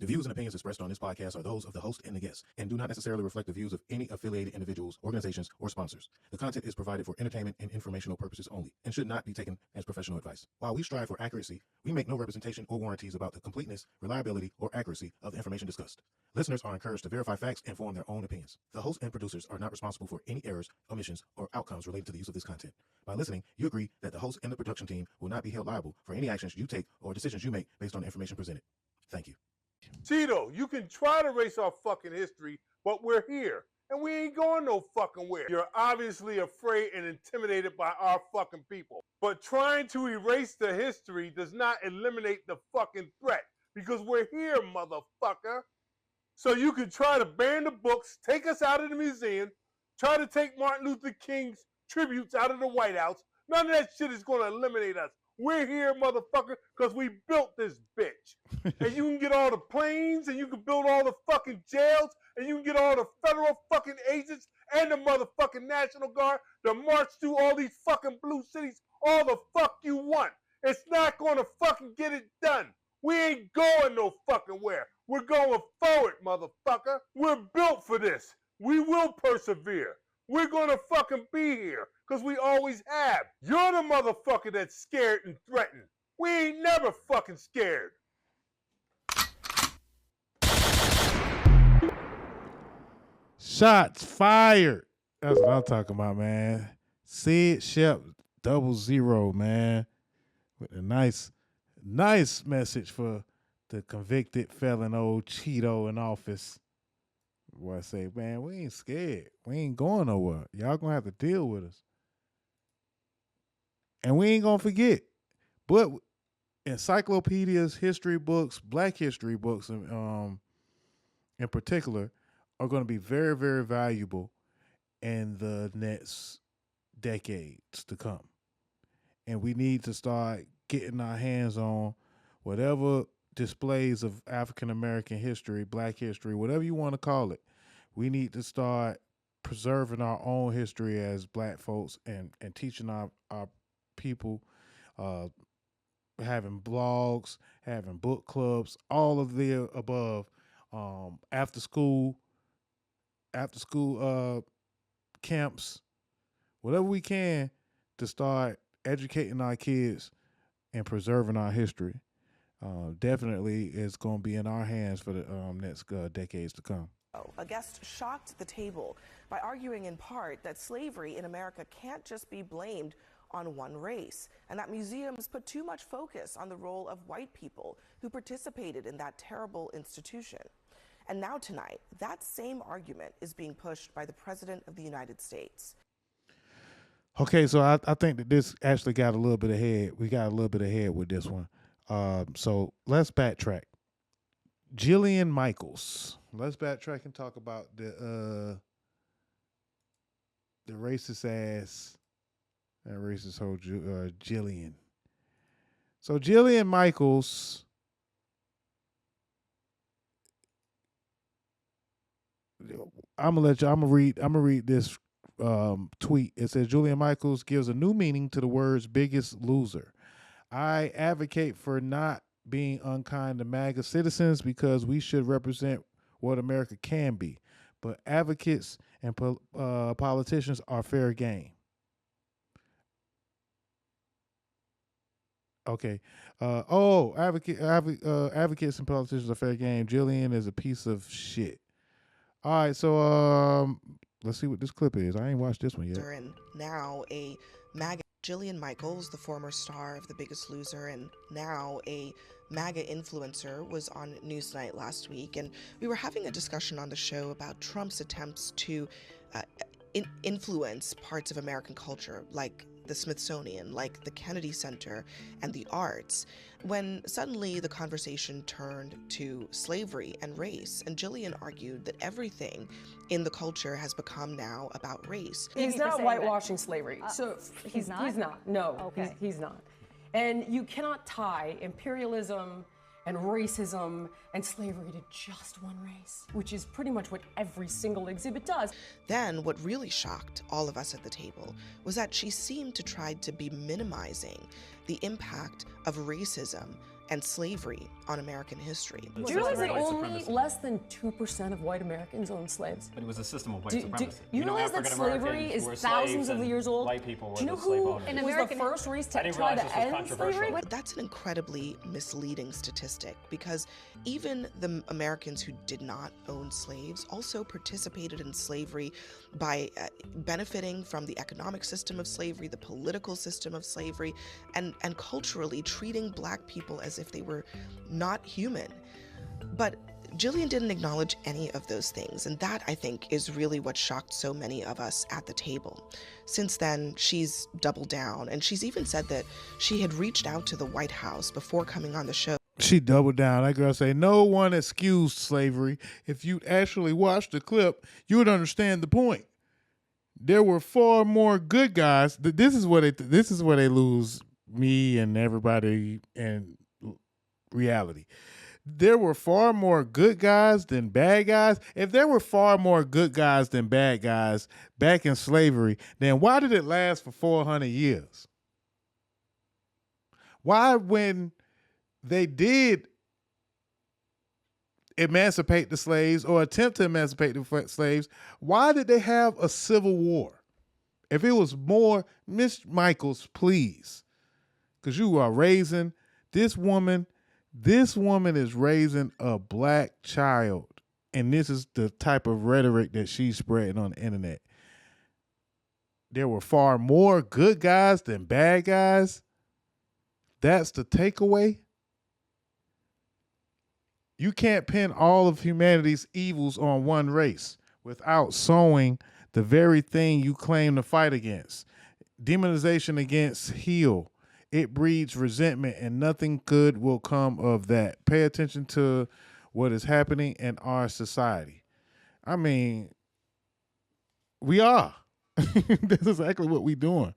The views and opinions expressed on this podcast are those of the host and the guests, and do not necessarily reflect the views of any affiliated individuals, organizations, or sponsors. The content is provided for entertainment and informational purposes only, and should not be taken as professional advice. While we strive for accuracy, we make no representation or warranties about the completeness, reliability, or accuracy of the information discussed. Listeners are encouraged to verify facts and form their own opinions. The host and producers are not responsible for any errors, omissions, or outcomes related to the use of this content. By listening, you agree that the host and the production team will not be held liable for any actions you take or decisions you make based on the information presented. Thank you. Tito, you can try to erase our fucking history, but we're here, and we ain't going no fucking where. You're obviously afraid and intimidated by our fucking people. But trying to erase the history does not eliminate the fucking threat, because we're here, motherfucker. So you can try to ban the books, take us out of the museum, try to take Martin Luther King's tributes out of the White House. None of that shit is going to eliminate us. We're here, motherfucker, because we built this bitch. And you can get all the planes, and you can build all the fucking jails, and you can get all the federal fucking agents and the motherfucking National Guard to march through all these fucking blue cities all the fuck you want. It's not going to fucking get it done. We ain't going no fucking where. We're going forward, motherfucker. We're built for this. We will persevere. We're going to fucking be here, because we always have. You're the motherfucker that's scared and threatened. We ain't never fucking scared. Shots fired. That's what I'm talking about, man. Sid Shep 00, man. With a nice message for the convicted felon old Cheeto in office. Boy, I say, man, we ain't scared. We ain't going nowhere. Y'all gonna have to deal with us. And we ain't gonna forget. But encyclopedias, history books, black history books in particular are gonna be very, very valuable in the next decades to come. And we need to start getting our hands on whatever displays of African American history, black history, whatever you want to call it. We need to start preserving our own history as black folks and teaching our people, having blogs, having book clubs, all of the above, after school camps, whatever we can to start educating our kids and preserving our history. Definitely is going to be in our hands for the next decades to come. A guest shocked the table by arguing in part that slavery in America can't just be blamed on one race, and that museums put too much focus on the role of white people who participated in that terrible institution. And now tonight, that same argument is being pushed by the President of the United States. Okay, so I think that this actually got a little bit ahead. We got a little bit ahead with this one. So let's backtrack. Jillian Michaels. Let's backtrack and talk about the racist ass, that racist whole Jillian. So Jillian Michaels, I'm gonna read this tweet. It says Jillian Michaels gives a new meaning to the words "biggest loser." I advocate for not being unkind to MAGA citizens because we should represent what America can be. But advocates and politicians are fair game. Okay. Advocates and politicians are fair game. Jillian is a piece of shit. All right, so let's see what this clip is. I ain't watched this one yet. And now a MAGA Jillian Michaels, the former star of The Biggest Loser and now a MAGA influencer, was on Newsnight last week, and we were having a discussion on the show about Trump's attempts to influence parts of American culture, like the Smithsonian, like the Kennedy Center, and the arts, when suddenly the conversation turned to slavery and race, and Jillian argued that everything in the culture has become now about race. He's not whitewashing slavery. So he's not? He's not. No, okay. He's not. And you cannot tie imperialism and racism and slavery to just one race, which is pretty much what every single exhibit does. Then what really shocked all of us at the table was that she seemed to try to be minimizing the impact of racism and slavery on American history. Do you realize that only less than 2% of white Americans owned slaves? But it was a system of white supremacy. Do you realize that slavery is thousands of years old? White people were do you know the slave who owners. was the first race to try to end slavery? That's an incredibly misleading statistic because even the Americans who did not own slaves also participated in slavery by benefiting from the economic system of slavery, the political system of slavery, and culturally treating Black people as if they were not human. But Jillian didn't acknowledge any of those things, and that, I think, is really what shocked so many of us at the table. Since then, she's doubled down, and she's even said that she had reached out to the White House before coming on the show. She doubled down. That girl say, no one excused slavery. If you'd actually watched the clip, you would understand the point. There were far more good guys. This is where they lose me and everybody in reality. There were far more good guys than bad guys. If there were far more good guys than bad guys back in slavery, then why did it last for 400 years? Why, when they did emancipate the slaves or attempt to emancipate the slaves, why did they have a civil war? If it was more, Miss Michaels, please, because you are raising this woman is raising a Black child, and this is the type of rhetoric that she's spreading on the internet. There were far more good guys than bad guys. That's the takeaway. You can't pin all of humanity's evils on one race without sowing the very thing you claim to fight against. Demonization against heal. It breeds resentment, and nothing good will come of that. Pay attention to what is happening in our society. I mean, we are. That's exactly what we're doing.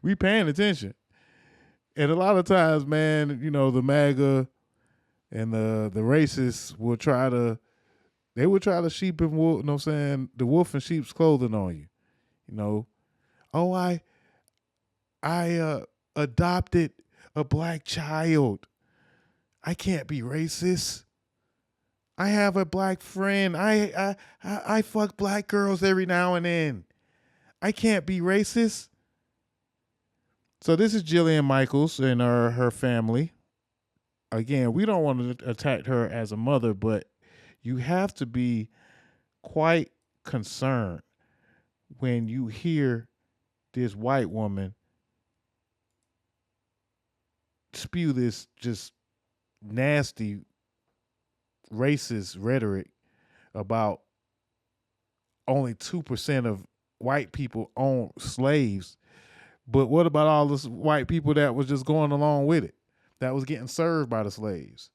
We paying attention. And a lot of times, man, you know, the MAGA and the racists will try to sheep and wolf, you know what I'm saying, the wolf in sheep's clothing on you. You know, oh, I adopted a Black child. I can't be racist. I have a Black friend. I fuck Black girls every now and then. I can't be racist. So this is Jillian Michaels and her family. Again, we don't want to attack her as a mother, but you have to be quite concerned when you hear this white woman spew this just nasty racist rhetoric about only 2% of white people own slaves. But what about all those white people that was just going along with it, that was getting served by the slaves,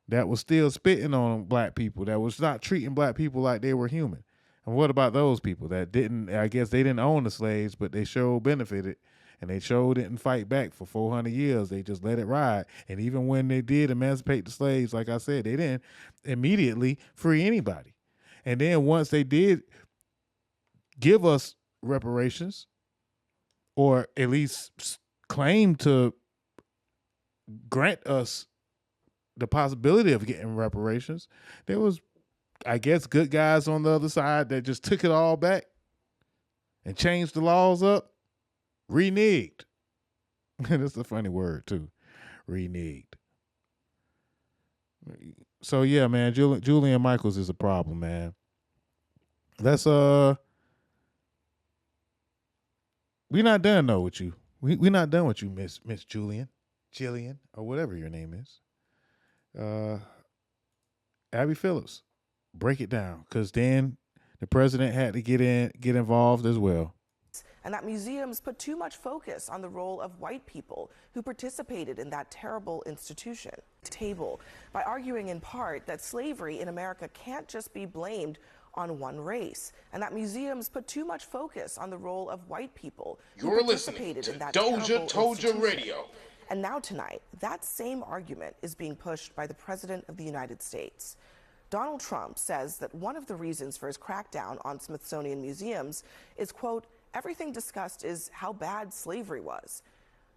that was still spitting on Black people, that was not treating Black people like they were human? And what about those people that didn't, I guess they didn't own the slaves, but they sure benefited, and they sure didn't fight back for 400 years. They just let it ride. And even when they did emancipate the slaves, like I said, they didn't immediately free anybody. And then once they did give us reparations, or at least claim to grant us the possibility of getting reparations, there was, I guess, good guys on the other side that just took it all back and changed the laws up. Reneged. That's a funny word too. Reneged. So yeah, man, Jillian Michaels is a problem, man. That's we're not done though with you. We're not done with you, Miss Jillian, or whatever your name is. Abby Phillips, break it down, because then the president had to get involved as well. And that museums put too much focus on the role of white people who participated in that terrible institution. Table by arguing in part that slavery in America can't just be blamed on one race, and that museums put too much focus on the role of white people who participated in that DOZHATOLDYA Radio. And now tonight, that same argument is being pushed by the President of the United States. Donald Trump says that one of the reasons for his crackdown on Smithsonian museums is, quote, everything discussed is how bad slavery was.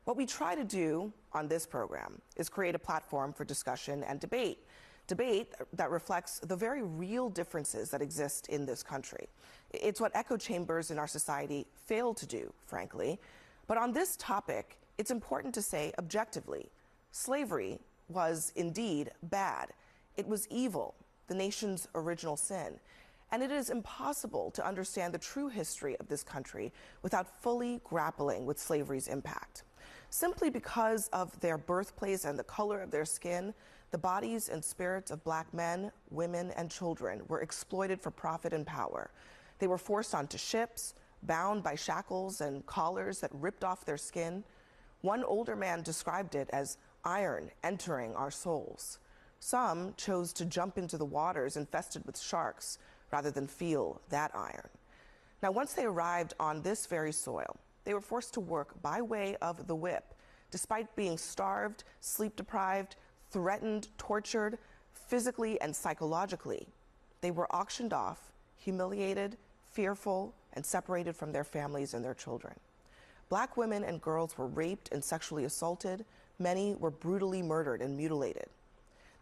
What we try to do on this program is create a platform for discussion and debate that reflects the very real differences that exist in this country. It's what echo chambers in our society fail to do, frankly. But on this topic, it's important to say objectively, slavery was indeed bad. It was evil, the nation's original sin. And it is impossible to understand the true history of this country without fully grappling with slavery's impact. Simply because of their birthplace and the color of their skin, the bodies and spirits of black men, women, and children were exploited for profit and power. They were forced onto ships, bound by shackles and collars that ripped off their skin. One older man described it as iron entering our souls. Some chose to jump into the waters infested with sharks rather than feel that iron. Now, once they arrived on this very soil, they were forced to work by way of the whip, despite being starved, sleep-deprived, threatened, tortured, physically and psychologically. They were auctioned off, humiliated, fearful, and separated from their families and their children. Black women and girls were raped and sexually assaulted. Many were brutally murdered and mutilated.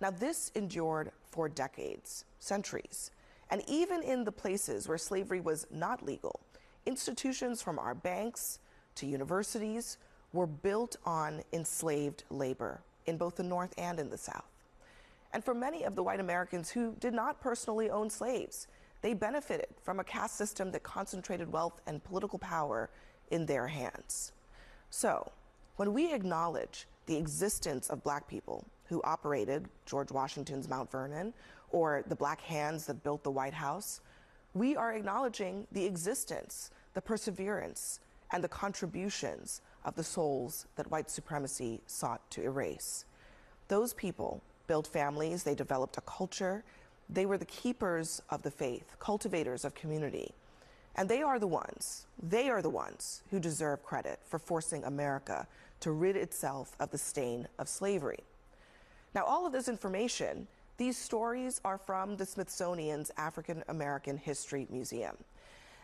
Now, this endured for decades, centuries. And even in the places where slavery was not legal, institutions from our banks to universities were built on enslaved labor in both the North and in the South. And for many of the white Americans who did not personally own slaves, they benefited from a caste system that concentrated wealth and political power in their hands. So, when we acknowledge the existence of black people who operated George Washington's Mount Vernon or the black hands that built the White House, we are acknowledging the existence, the perseverance, and the contributions of the souls that white supremacy sought to erase. Those people built families, they developed a culture, they were the keepers of the faith, cultivators of community. And they are the ones who deserve credit for forcing America to rid itself of the stain of slavery. Now, all of this information, these stories are from the Smithsonian's African American History Museum.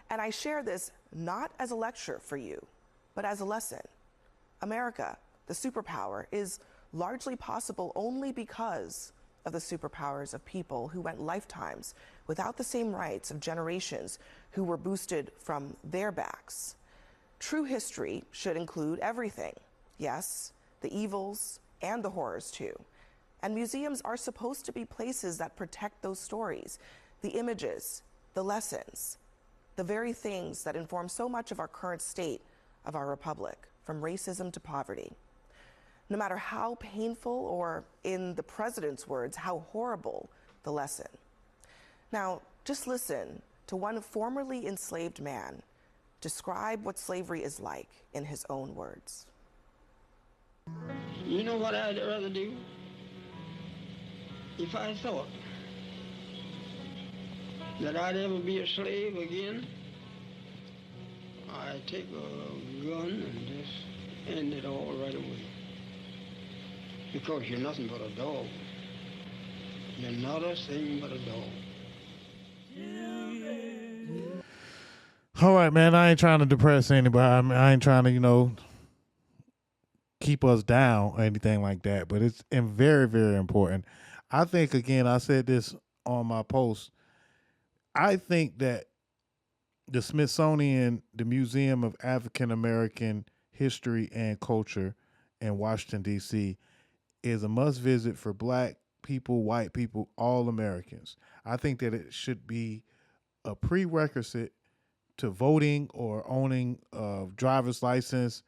And I share this not as a lecture for you, but as a lesson. America, the superpower, is largely possible only because of the superpowers of people who went lifetimes without the same rights of generations who were boosted from their backs. True history should include everything. Yes, the evils and the horrors too. And museums are supposed to be places that protect those stories, the images, the lessons, the very things that inform so much of our current state of our republic, from racism to poverty. No matter how painful, or in the president's words, how horrible the lesson. Now, just listen to one formerly enslaved man describe what slavery is like in his own words. You know what I'd rather do? If I thought that I'd ever be a slave again, I'd take a gun and just end it all right away. Because you're nothing but a dog. You're not a thing but a dog. All right, man. I ain't trying to depress anybody. I ain't trying to, keep us down or anything like that. But it's very, very important. I think, again, I said this on my post. I think that the Smithsonian, the Museum of African American History and Culture in Washington, D.C., is a must visit for black people, white people, all Americans. I think that it should be a prerequisite to voting or owning a driver's license.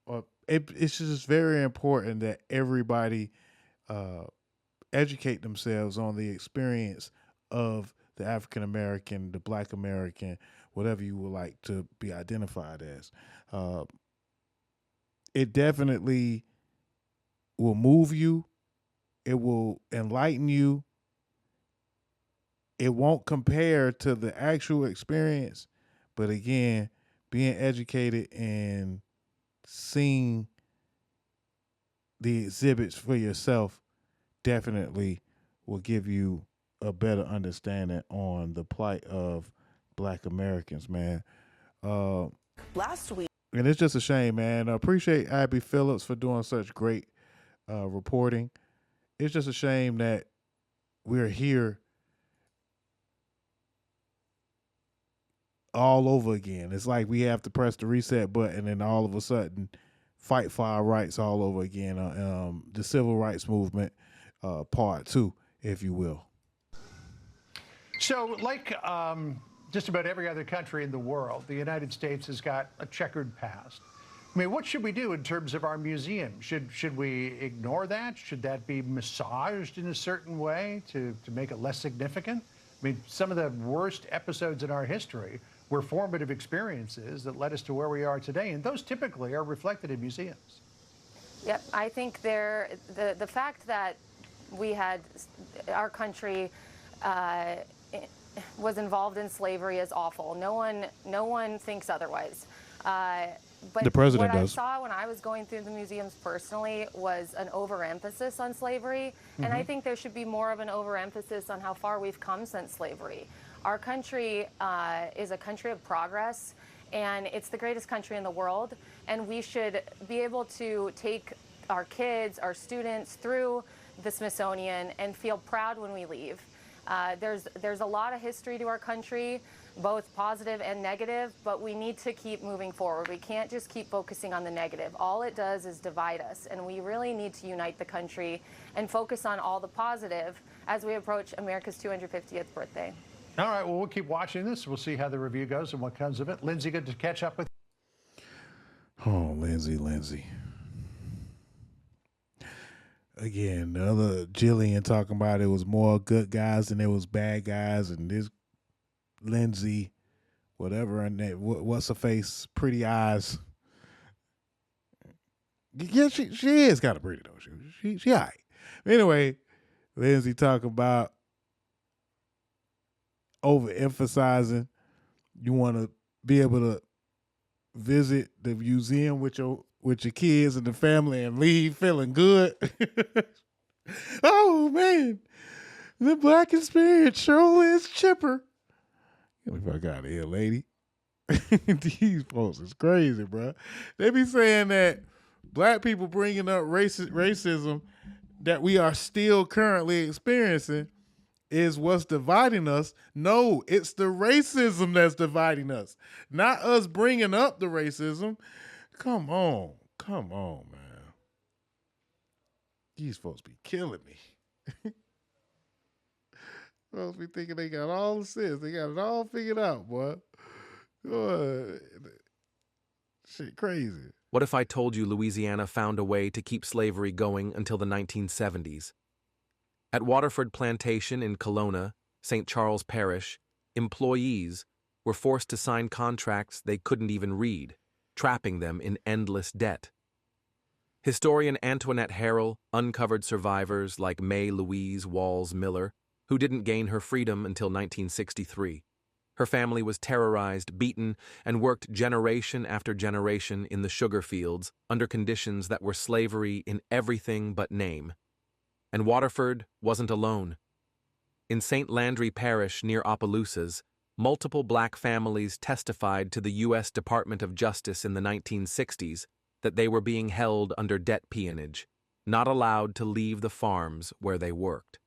Or it's just very important that everybody educate themselves on the experience of the African American, the Black American, whatever you would like to be identified as. It definitely will move you. It will enlighten you. It won't compare to the actual experience, but again, being educated and seeing the exhibits for yourself definitely will give you a better understanding on the plight of Black Americans, man. Last week, And it's just a shame, man. I appreciate Abby Phillips for doing such great reporting. It's just a shame that we're here all over again. It's like we have to press the reset button and all of a sudden fight for our rights all over again. The civil rights movement, part 2, if you will. So like just about every other country in the world, the United States has got a checkered past. I mean, what should we do in terms of our museum? Should we ignore that? Should that be massaged in a certain way to make it less significant? I mean, some of the worst episodes in our history were formative experiences that led us to where we are today, and those typically are reflected in museums. Yep, I think the fact that we had our country was involved in slavery is awful. No one thinks otherwise. But the president what does. I saw when I was going through the museums personally was an overemphasis on slavery, and I think there should be more of an overemphasis on how far we've come since slavery. Our country is a country of progress, and it's the greatest country in the world, and we should be able to take our kids, our students through the Smithsonian and feel proud when we leave. There's a lot of history to our country, both positive and negative, but we need to keep moving forward. We can't just keep focusing on the negative. All it does is divide us, and we really need to unite the country and focus on all the positive as we approach America's 250th birthday. All right, well, we'll keep watching this. We'll see how the review goes and what comes of it. Lindsay, good to catch up with you. Oh, Lindsay. Again, the other Jillian talking about it was more good guys than there was bad guys, and this Lindsay, whatever, and that what's her face, pretty eyes. Yeah, she is kind of pretty though. She all right. Anyway, Lindsay talking about overemphasizing. You want to be able to visit the museum with your kids and the family and leave feeling good. Oh man, the Black experience sure is chipper. Get the fuck out of here, lady. These folks is crazy, bro. They be saying that black people bringing up racism that we are still currently experiencing is what's dividing us. No, it's the racism that's dividing us, not us bringing up the racism. Come on, man. These folks be killing me. Folks be thinking they got all the sense. They got it all figured out, boy. Shit crazy. What if I told you Louisiana found a way to keep slavery going until the 1970s? At Waterford Plantation in Kelowna, St. Charles Parish, employees were forced to sign contracts they couldn't even read, trapping them in endless debt. Historian Antoinette Harrell uncovered survivors like May Louise Walls Miller, who didn't gain her freedom until 1963. Her family was terrorized, beaten, and worked generation after generation in the sugar fields under conditions that were slavery in everything but name. And Waterford wasn't alone. In St. Landry Parish near Opelousas, multiple black families testified to the U.S. Department of Justice in the 1960s that they were being held under debt peonage, not allowed to leave the farms where they worked.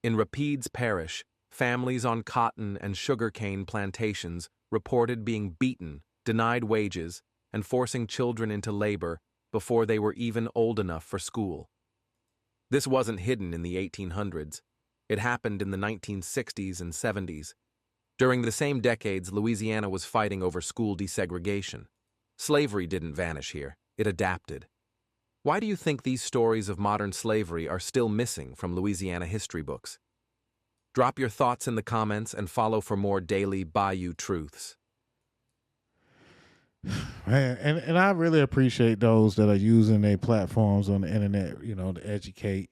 In Rapides Parish, families on cotton and sugarcane plantations reported being beaten, denied wages, and forcing children into labor before they were even old enough for school. This wasn't hidden in the 1800s. It happened in the 1960s and 70s. During the same decades, Louisiana was fighting over school desegregation. Slavery didn't vanish here. It adapted. Why do you think these stories of modern slavery are still missing from Louisiana history books? Drop your thoughts in the comments and follow for more daily Bayou truths. Man, and I really appreciate those that are using their platforms on the internet, to educate,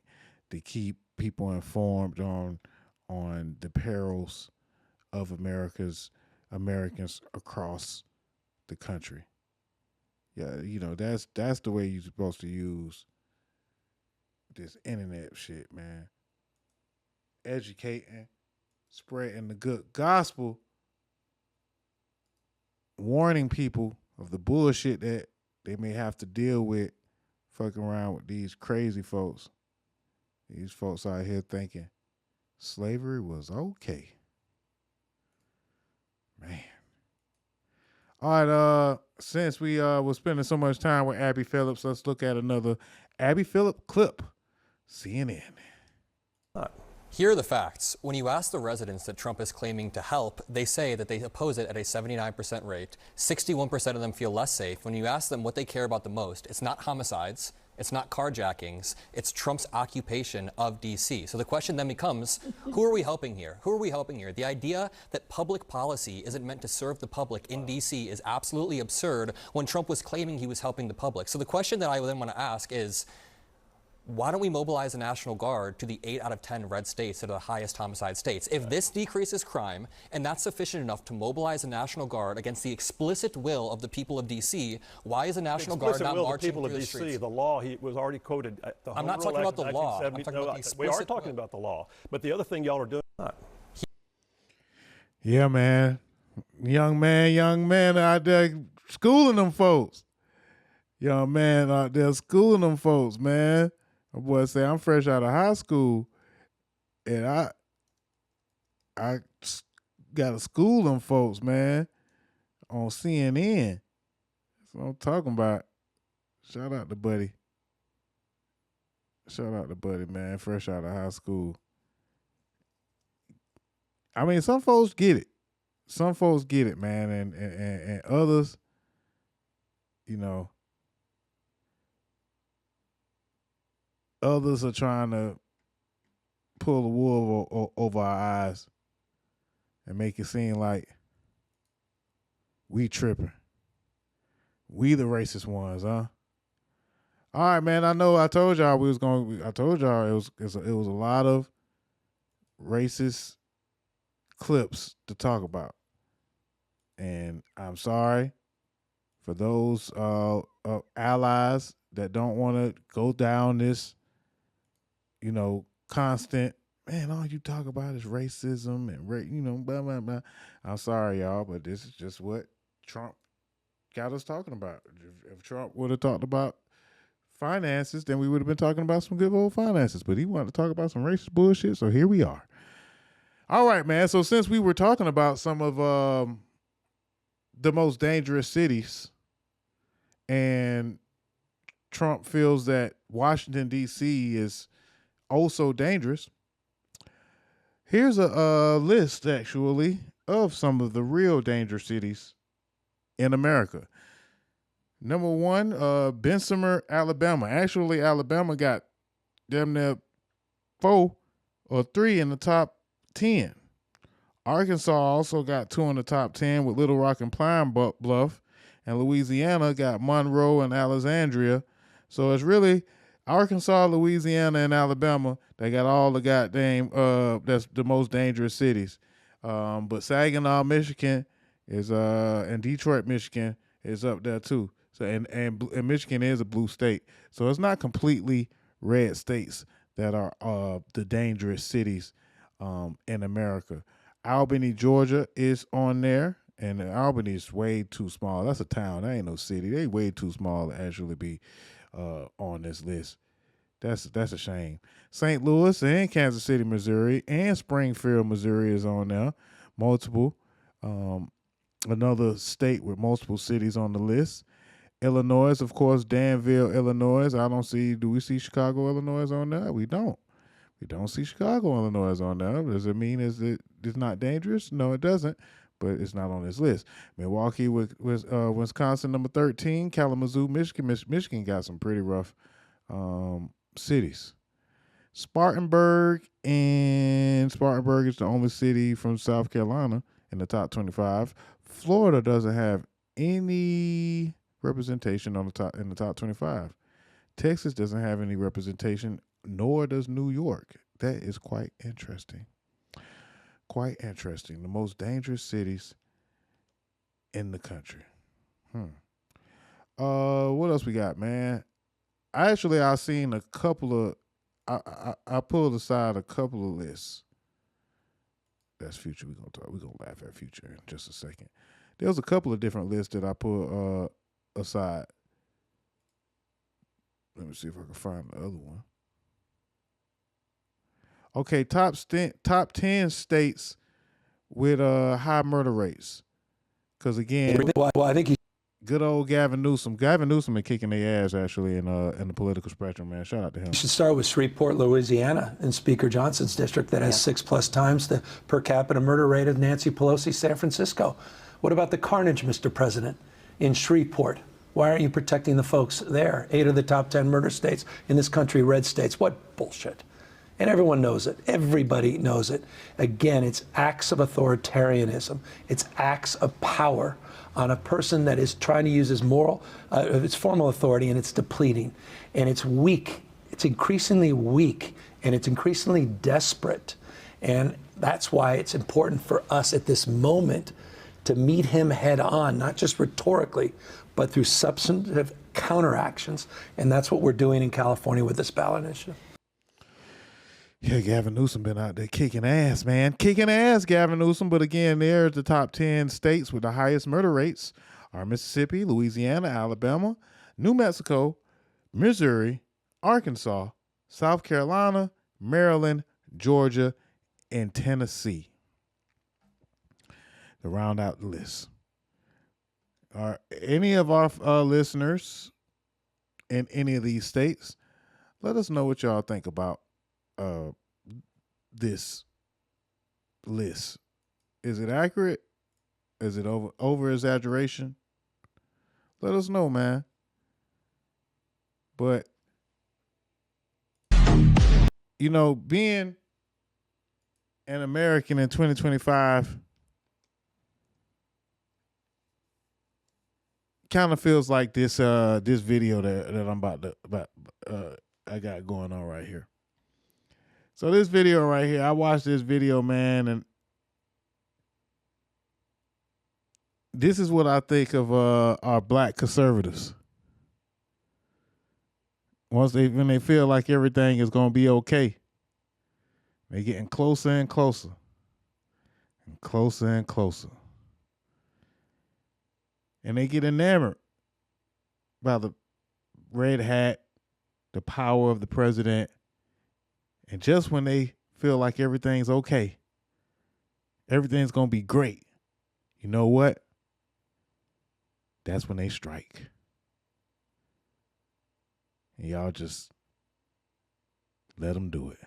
to keep people informed on the perils of Americans across the country. Yeah, that's the way you're supposed to use this internet shit, man. Educating, spreading the good gospel, warning people of the bullshit that they may have to deal with fucking around with these crazy folks. These folks out here thinking slavery was okay. Man. All right, since we were spending so much time with Abby Phillips, let's look at another Abby Phillip clip. CNN. Here are the facts. When you ask the residents that Trump is claiming to help, they say that they oppose it at a 79% rate. 61% of them feel less safe. When you ask them what they care about the most, it's not homicides, it's not carjackings, it's Trump's occupation of D.C. So the question then becomes, who are we helping here? Who are we helping here? The idea that public policy isn't meant to serve the public in D.C. is absolutely absurd when Trump was claiming he was helping the public. So the question that I then want to ask is, why don't we mobilize the National Guard to the 8 out of 10 red states that are the highest homicide states? If this decreases crime, and that's sufficient enough to mobilize the National Guard against the explicit will of the people of D.C., why is the National Guard not marching through the streets? The law, he was already quoted. I'm not talking about the law. I'm talking about the explicit we are talking about the law. But the other thing y'all are doing. Yeah, man. Young man out there schooling them folks. Young man out there schooling them folks, man. My boy say, I'm fresh out of high school, and I got to school them folks, man, on CNN. That's what I'm talking about. Shout out to Buddy. Shout out to Buddy, man, fresh out of high school. I mean, some folks get it. Some folks get it, man, and others, you know, others are trying to pull the wool over our eyes and make it seem like we tripping. We the racist ones, huh? All right, man. I know I told y'all it was a lot of racist clips to talk about. And I'm sorry for those allies that don't want to go down this, you know, constant, man, all you talk about is racism and, you know, blah, blah, blah. I'm sorry, y'all, but this is just what Trump got us talking about. If Trump would have talked about finances, then we would have been talking about some good old finances. But he wanted to talk about some racist bullshit, so here we are. All right, man. So since we were talking about some of the most dangerous cities, and Trump feels that Washington, D.C. is also dangerous, here's a list, actually, of some of the real dangerous cities in America. Number 1, Bessemer, Alabama. Actually, Alabama got damn near 4 or 3 in the top 10. Arkansas also got 2 in the top 10 with Little Rock and Pine Bluff. And Louisiana got Monroe and Alexandria. So it's really Arkansas, Louisiana, and Alabama. They got all the goddamn, that's the most dangerous cities. But Saginaw, Michigan is, and Detroit, Michigan is up there too. So, and Michigan is a blue state. So it's not completely red states that are the dangerous cities in America. Albany, Georgia is on there. And Albany is way too small. That's a town. That ain't no city. They way too small to actually be on this list. That's a shame. St. Louis and Kansas City, Missouri, and Springfield, Missouri is on there. Multiple. Another state with multiple cities on the list. Illinois, of course, Danville, Illinois. Do we see Chicago, Illinois on there? We don't. We don't see Chicago, Illinois on there. Does it mean it's not dangerous? No, it doesn't. But it's not on this list. Milwaukee, Wisconsin, number 13. Kalamazoo, Michigan. Michigan got some pretty rough cities. Spartanburg is the only city from South Carolina in the top 25. Florida doesn't have any representation in the top 25. Texas doesn't have any representation, nor does New York. That is quite interesting. Quite interesting. The most dangerous cities in the country. What else we got, man? I seen a couple of. I pulled aside a couple of lists. That's Future. We're gonna laugh at Future in just a second. There was a couple of different lists that I put aside. Let me see if I can find the other one. Okay, top 10 states with high murder rates. Because again, well, I think good old Gavin Newsom. Gavin Newsom been kicking their ass actually in the political spectrum, man. Shout out to him. you should start with Shreveport, Louisiana, in Speaker Johnson's district that has 6+ times the per capita murder rate of Nancy Pelosi's San Francisco. What about the carnage, Mr. President, in Shreveport? Why aren't you protecting the folks there? 8 of the top 10 murder states in this country, red states. What bullshit. And everyone knows it. Everybody knows it. Again, it's acts of authoritarianism. It's acts of power on a person that is trying to use his its formal authority, and it's depleting. And it's weak. It's increasingly weak, and it's increasingly desperate. And that's why it's important for us at this moment to meet him head on, not just rhetorically, but through substantive counteractions. And that's what we're doing in California with this ballot initiative. Yeah, Gavin Newsom been out there kicking ass, man. Kicking ass, Gavin Newsom. But again, there's the top 10 states with the highest murder rates are Mississippi, Louisiana, Alabama, New Mexico, Missouri, Arkansas, South Carolina, Maryland, Georgia, and Tennessee. To round out the list. Are any of our listeners in any of these states, let us know what y'all think about this list. Is it accurate? Is it over exaggeration? Let us know, man. But you know, being an American in 2025 kind of feels like this video that I'm I got going on right here. So this video right here, I watched this video, man, and this is what I think of our black conservatives. When they feel like everything is gonna be okay, they're getting closer and closer, and closer and closer, and they get enamored by the red hat, the power of the president. And just when they feel like everything's okay, everything's going to be great, you know what? That's when they strike. And y'all just let them do it.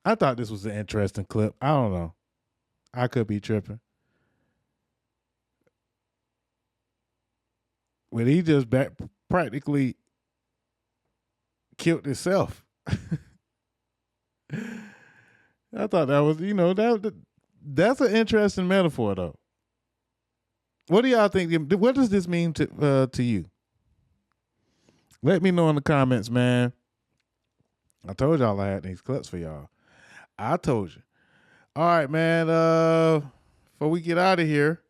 I thought this was an interesting clip. I don't know. I could be tripping. But he just practically killed himself. I thought that was, that's an interesting metaphor, though. What do y'all think? What does this mean to you? Let me know in the comments, man. I told y'all I had these clips for y'all. I told you. All right, man. Before we get out of here,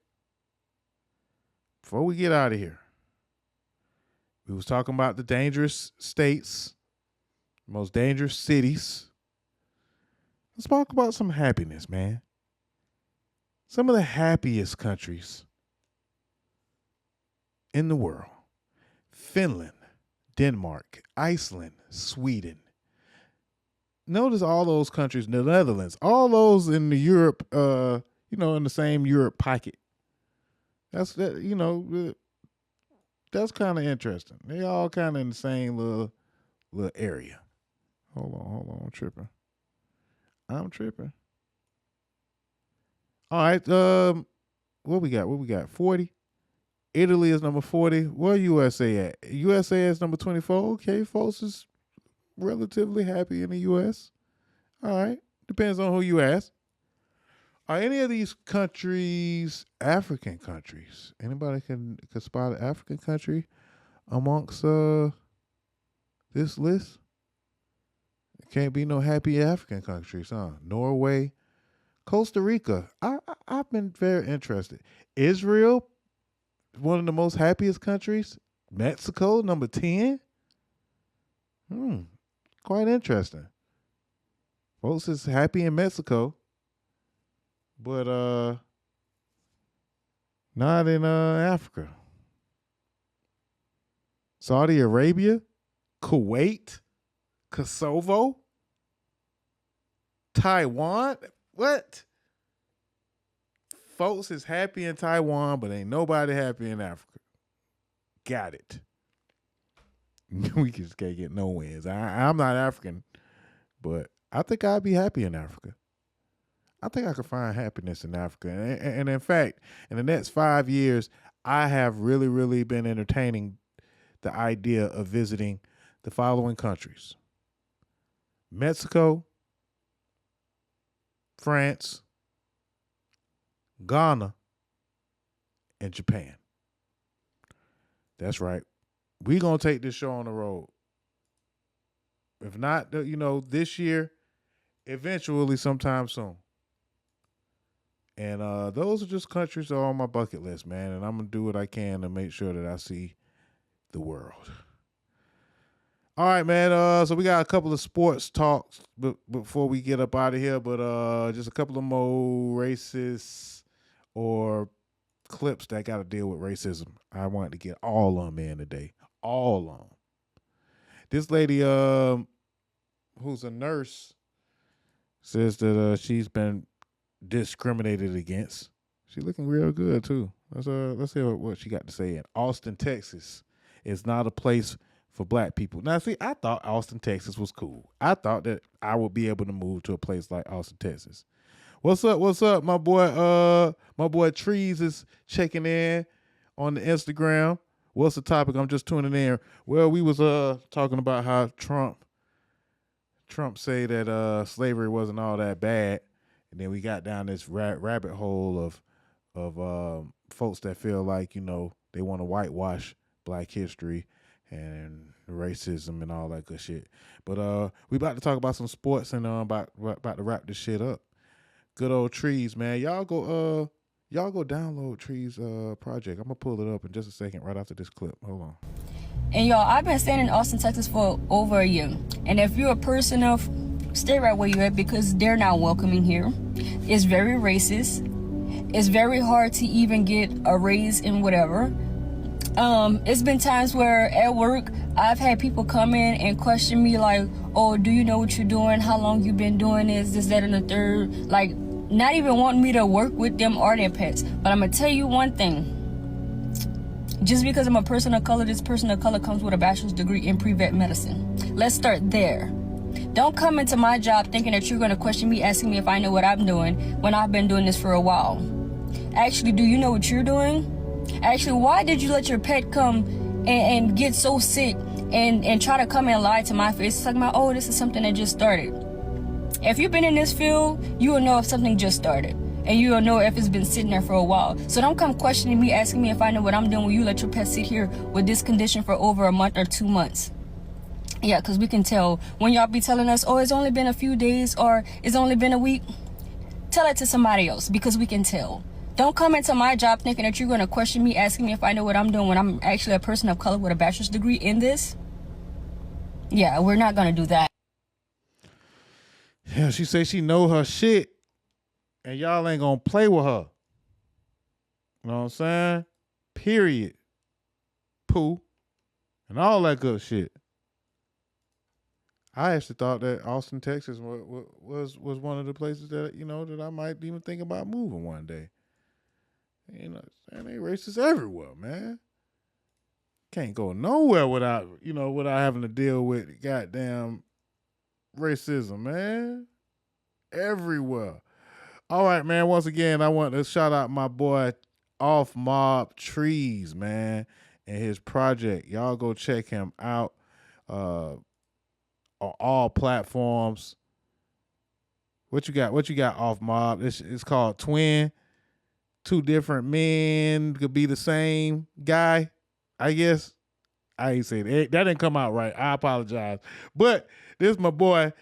we was talking about the dangerous states, most dangerous cities. Let's talk about some happiness, man. Some of the happiest countries in the world. Finland, Denmark, Iceland, Sweden. Notice all those countries, the Netherlands, all those in the Europe, in the same Europe pocket. That's kind of interesting. They all kind of in the same little area. Hold on. I'm tripping. All right. What we got? 40. Italy is number 40. Where USA at? USA is number 24. Okay, folks is relatively happy in the U.S. All right. Depends on who you ask. Are any of these countries African countries? Anybody can spot an African country amongst this list? It can't be no happy African countries, huh? Norway, Costa Rica. I've been very interested. Israel, one of the most happiest countries. Mexico, number 10. Quite interesting. Folks is happy in Mexico. But Not in Africa. Saudi Arabia, Kuwait, Kosovo, Taiwan. What? Folks is happy in Taiwan, but ain't nobody happy in Africa. Got it. We just can't get no wins. I'm not African, but I think I'd be happy in Africa. I think I could find happiness in Africa. And in fact, in the next 5 years, I have really, really been entertaining the idea of visiting the following countries: Mexico, France, Ghana, and Japan. That's right. We're going to take this show on the road. If not, this year, eventually sometime soon. And those are just countries that are on my bucket list, man. And I'm going to do what I can to make sure that I see the world. All right, man. So we got a couple of sports talks before we get up out of here. But just a couple of more racist or clips that got to deal with racism. I wanted to get all of them in today. All of them. This lady, who's a nurse, says that she's been discriminated against. She's looking real good too. Let's hear what she got to say. In Austin, Texas is not a place for black people. Now, see, I thought Austin, Texas was cool. I thought that I would be able to move to a place like Austin, Texas. What's up, my boy? My boy Trees is checking in on the Instagram. What's the topic? I'm just tuning in. Well, we was talking about how Trump say that slavery wasn't all that bad, and then we got down this rabbit hole of folks that feel like they want to whitewash Black history and racism and all that good shit. But we about to talk about some sports and about to wrap this shit up. Good old Trees, man. Y'all go download Trees project. I'm gonna pull it up in just a second right after this clip. Hold on. And y'all, I've been staying in Austin, Texas for over a year. And if you're a person of, stay right where you're at because they're not welcoming here. It's very racist. It's very hard to even get a raise in whatever. It's been times where at work, I've had people come in and question me like, oh, do you know what you're doing? How long you been doing this, that, and the third? Like, not even wanting me to work with them or their pets. But I'm going to tell you one thing. Just because I'm a person of color, this person of color comes with a bachelor's degree in pre-vet medicine. Let's start there. Don't come into my job thinking that you're going to question me, asking me if I know what I'm doing when I've been doing this for a while. Actually, do you know what you're doing? Actually, why did you let your pet come and get so sick and try to come and lie to my face? It's like, oh, this is something that just started. If you've been in this field, you will know if something just started. And you will know if it's been sitting there for a while. So don't come questioning me, asking me if I know what I'm doing when you let your pet sit here with this condition for over a month or 2 months. Yeah, because we can tell. When y'all be telling us, oh, it's only been a few days or it's only been a week, tell it to somebody else because we can tell. Don't come into my job thinking that you're going to question me, asking me if I know what I'm doing when I'm actually a person of color with a bachelor's degree in this. Yeah, we're not going to do that. Yeah, she say she know her shit, and y'all ain't gonna play with her. You know what I'm saying? Period. Pooh. And all that good shit. I actually thought that Austin, Texas was one of the places that, that I might even think about moving one day. And they racist everywhere, man. Can't go nowhere without having to deal with goddamn racism, man. Everywhere. All right, man. Once again, I want to shout out my boy Off Mob Trees, man, and his project. Y'all go check him out on all platforms. What you got, Off Mob? It's called Twin. Two different men could be the same guy, I guess. I ain't say that. That didn't come out right. I apologize. But this is my boy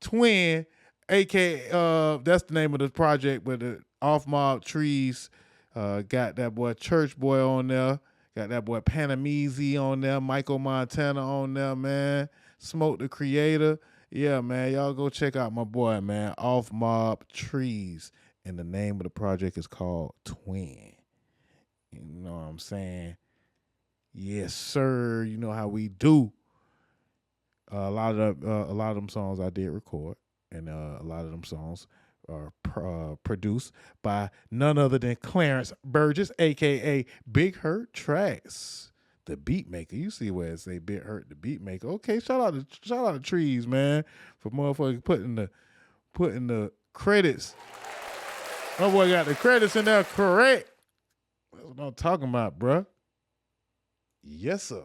Twin, aka that's the name of the project, but the Off Mob Trees got that boy Church Boy on there, got that boy Panamezi on there, Michael Montana on there, man. Smoke the Creator. Yeah, man. Y'all go check out my boy, man. Off Mob Trees. And the name of the project is called Twin. You know what I'm saying? Yes, sir. You know how we do. A lot of them songs I did record, and a lot of them songs are produced by none other than Clarence Burgess, aka Big Hurt Tracks, the beat maker. You see where it say Big Hurt, the beat maker. Okay, shout out to Trees, man, for motherfuckers putting the credits. My boy got the credits in there correct. That's what I'm talking about, bruh. Yes, sir.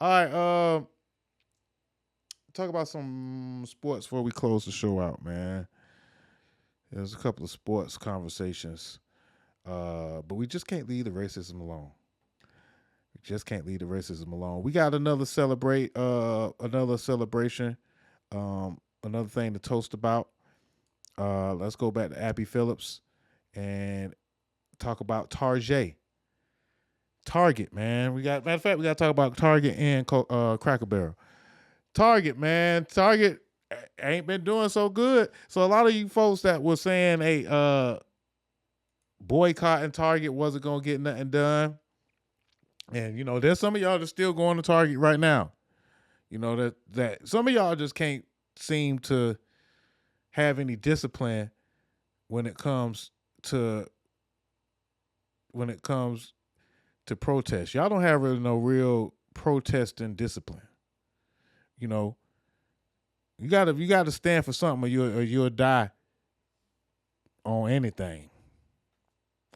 All right, talk about some sports before we close the show out, man. There's a couple of sports conversations, but we just can't leave the racism alone. We just can't leave the racism alone. We got another celebration, another thing to toast about. Let's go back to Abby Phillips and talk about Target, man. Matter of fact, we got to talk about Target and Cracker Barrel. Target, man. Target ain't been doing so good. So a lot of you folks that were saying, hey, boycotting Target wasn't going to get nothing done. And, you know, there's some of y'all that's still going to Target right now. You know, that some of y'all just can't seem to have any discipline when it comes to protest. Y'all don't have really no real protesting discipline. You know, you gotta stand for something, or you'll die on anything,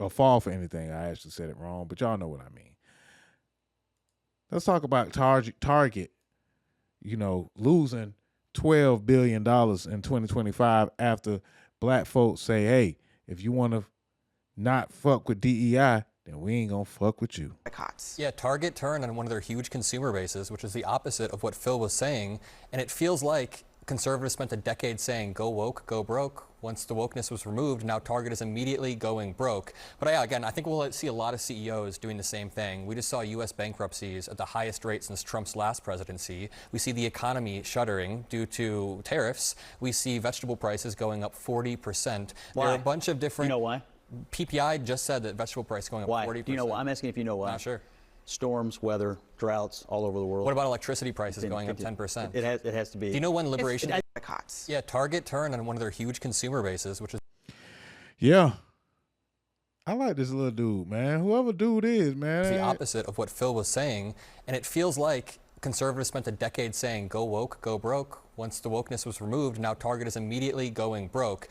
or fall for anything. I actually said it wrong, but y'all know what I mean. Let's talk about Target. You know, losing $12 billion in 2025 after black folks say, "Hey, if you want to not fuck with DEI, then we ain't gonna fuck with you." Yeah, Target turned on one of their huge consumer bases, which is the opposite of what Phil was saying. And it feels like conservatives spent a decade saying, go woke, go broke. Once the wokeness was removed, now Target is immediately going broke. But yeah, again, I think we'll see a lot of CEOs doing the same thing. We just saw U.S. bankruptcies at the highest rate since Trump's last presidency. We see the economy shuddering due to tariffs. We see vegetable prices going up 40%. Why? There are a bunch of different... You know why? PPI just said that vegetable price going up 40%. Do you know why? I'm asking if you know why. Not sure. Storms, weather, droughts all over the world. What about electricity prices going up 10%? It has to be. Do you know when Liberation Day? Yeah, Target turned on one of their huge consumer bases, which is... Yeah. I like this little dude, man. Whoever dude is, man. The opposite of what Phil was saying. And it feels like conservatives spent a decade saying, go woke, go broke. Once the wokeness was removed, now Target is immediately going broke.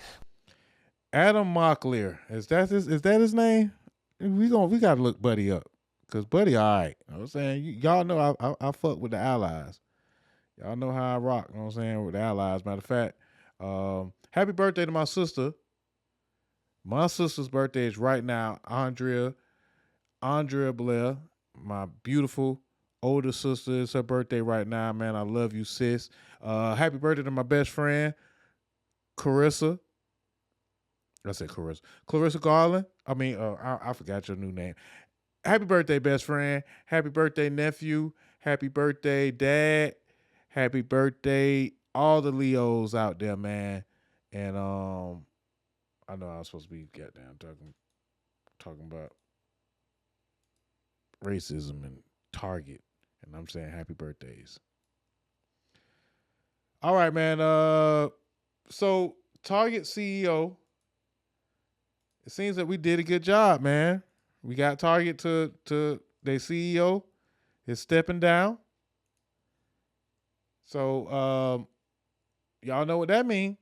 Adam Mocklear. Is that his name? We gotta look Buddy up. Cause Buddy, all right. You know what I'm saying? Y'all know I fuck with the allies. Y'all know how I rock, you know what I'm saying, with the allies. Matter of fact, happy birthday to my sister. My sister's birthday is right now. Andrea Blair, my beautiful older sister, it's her birthday right now, man. I love you, sis. Happy birthday to my best friend, Clarissa. I said Clarissa. Clarissa Garland. I mean, I forgot your new name. Happy birthday, best friend. Happy birthday, nephew. Happy birthday, dad. Happy birthday, all the Leos out there, man. And I know I was supposed to be goddamn talking about racism and Target, and I'm saying happy birthdays. All right, man. So Target CEO. It seems that we did a good job, man. We got Target to their CEO is stepping down. So y'all know what that means.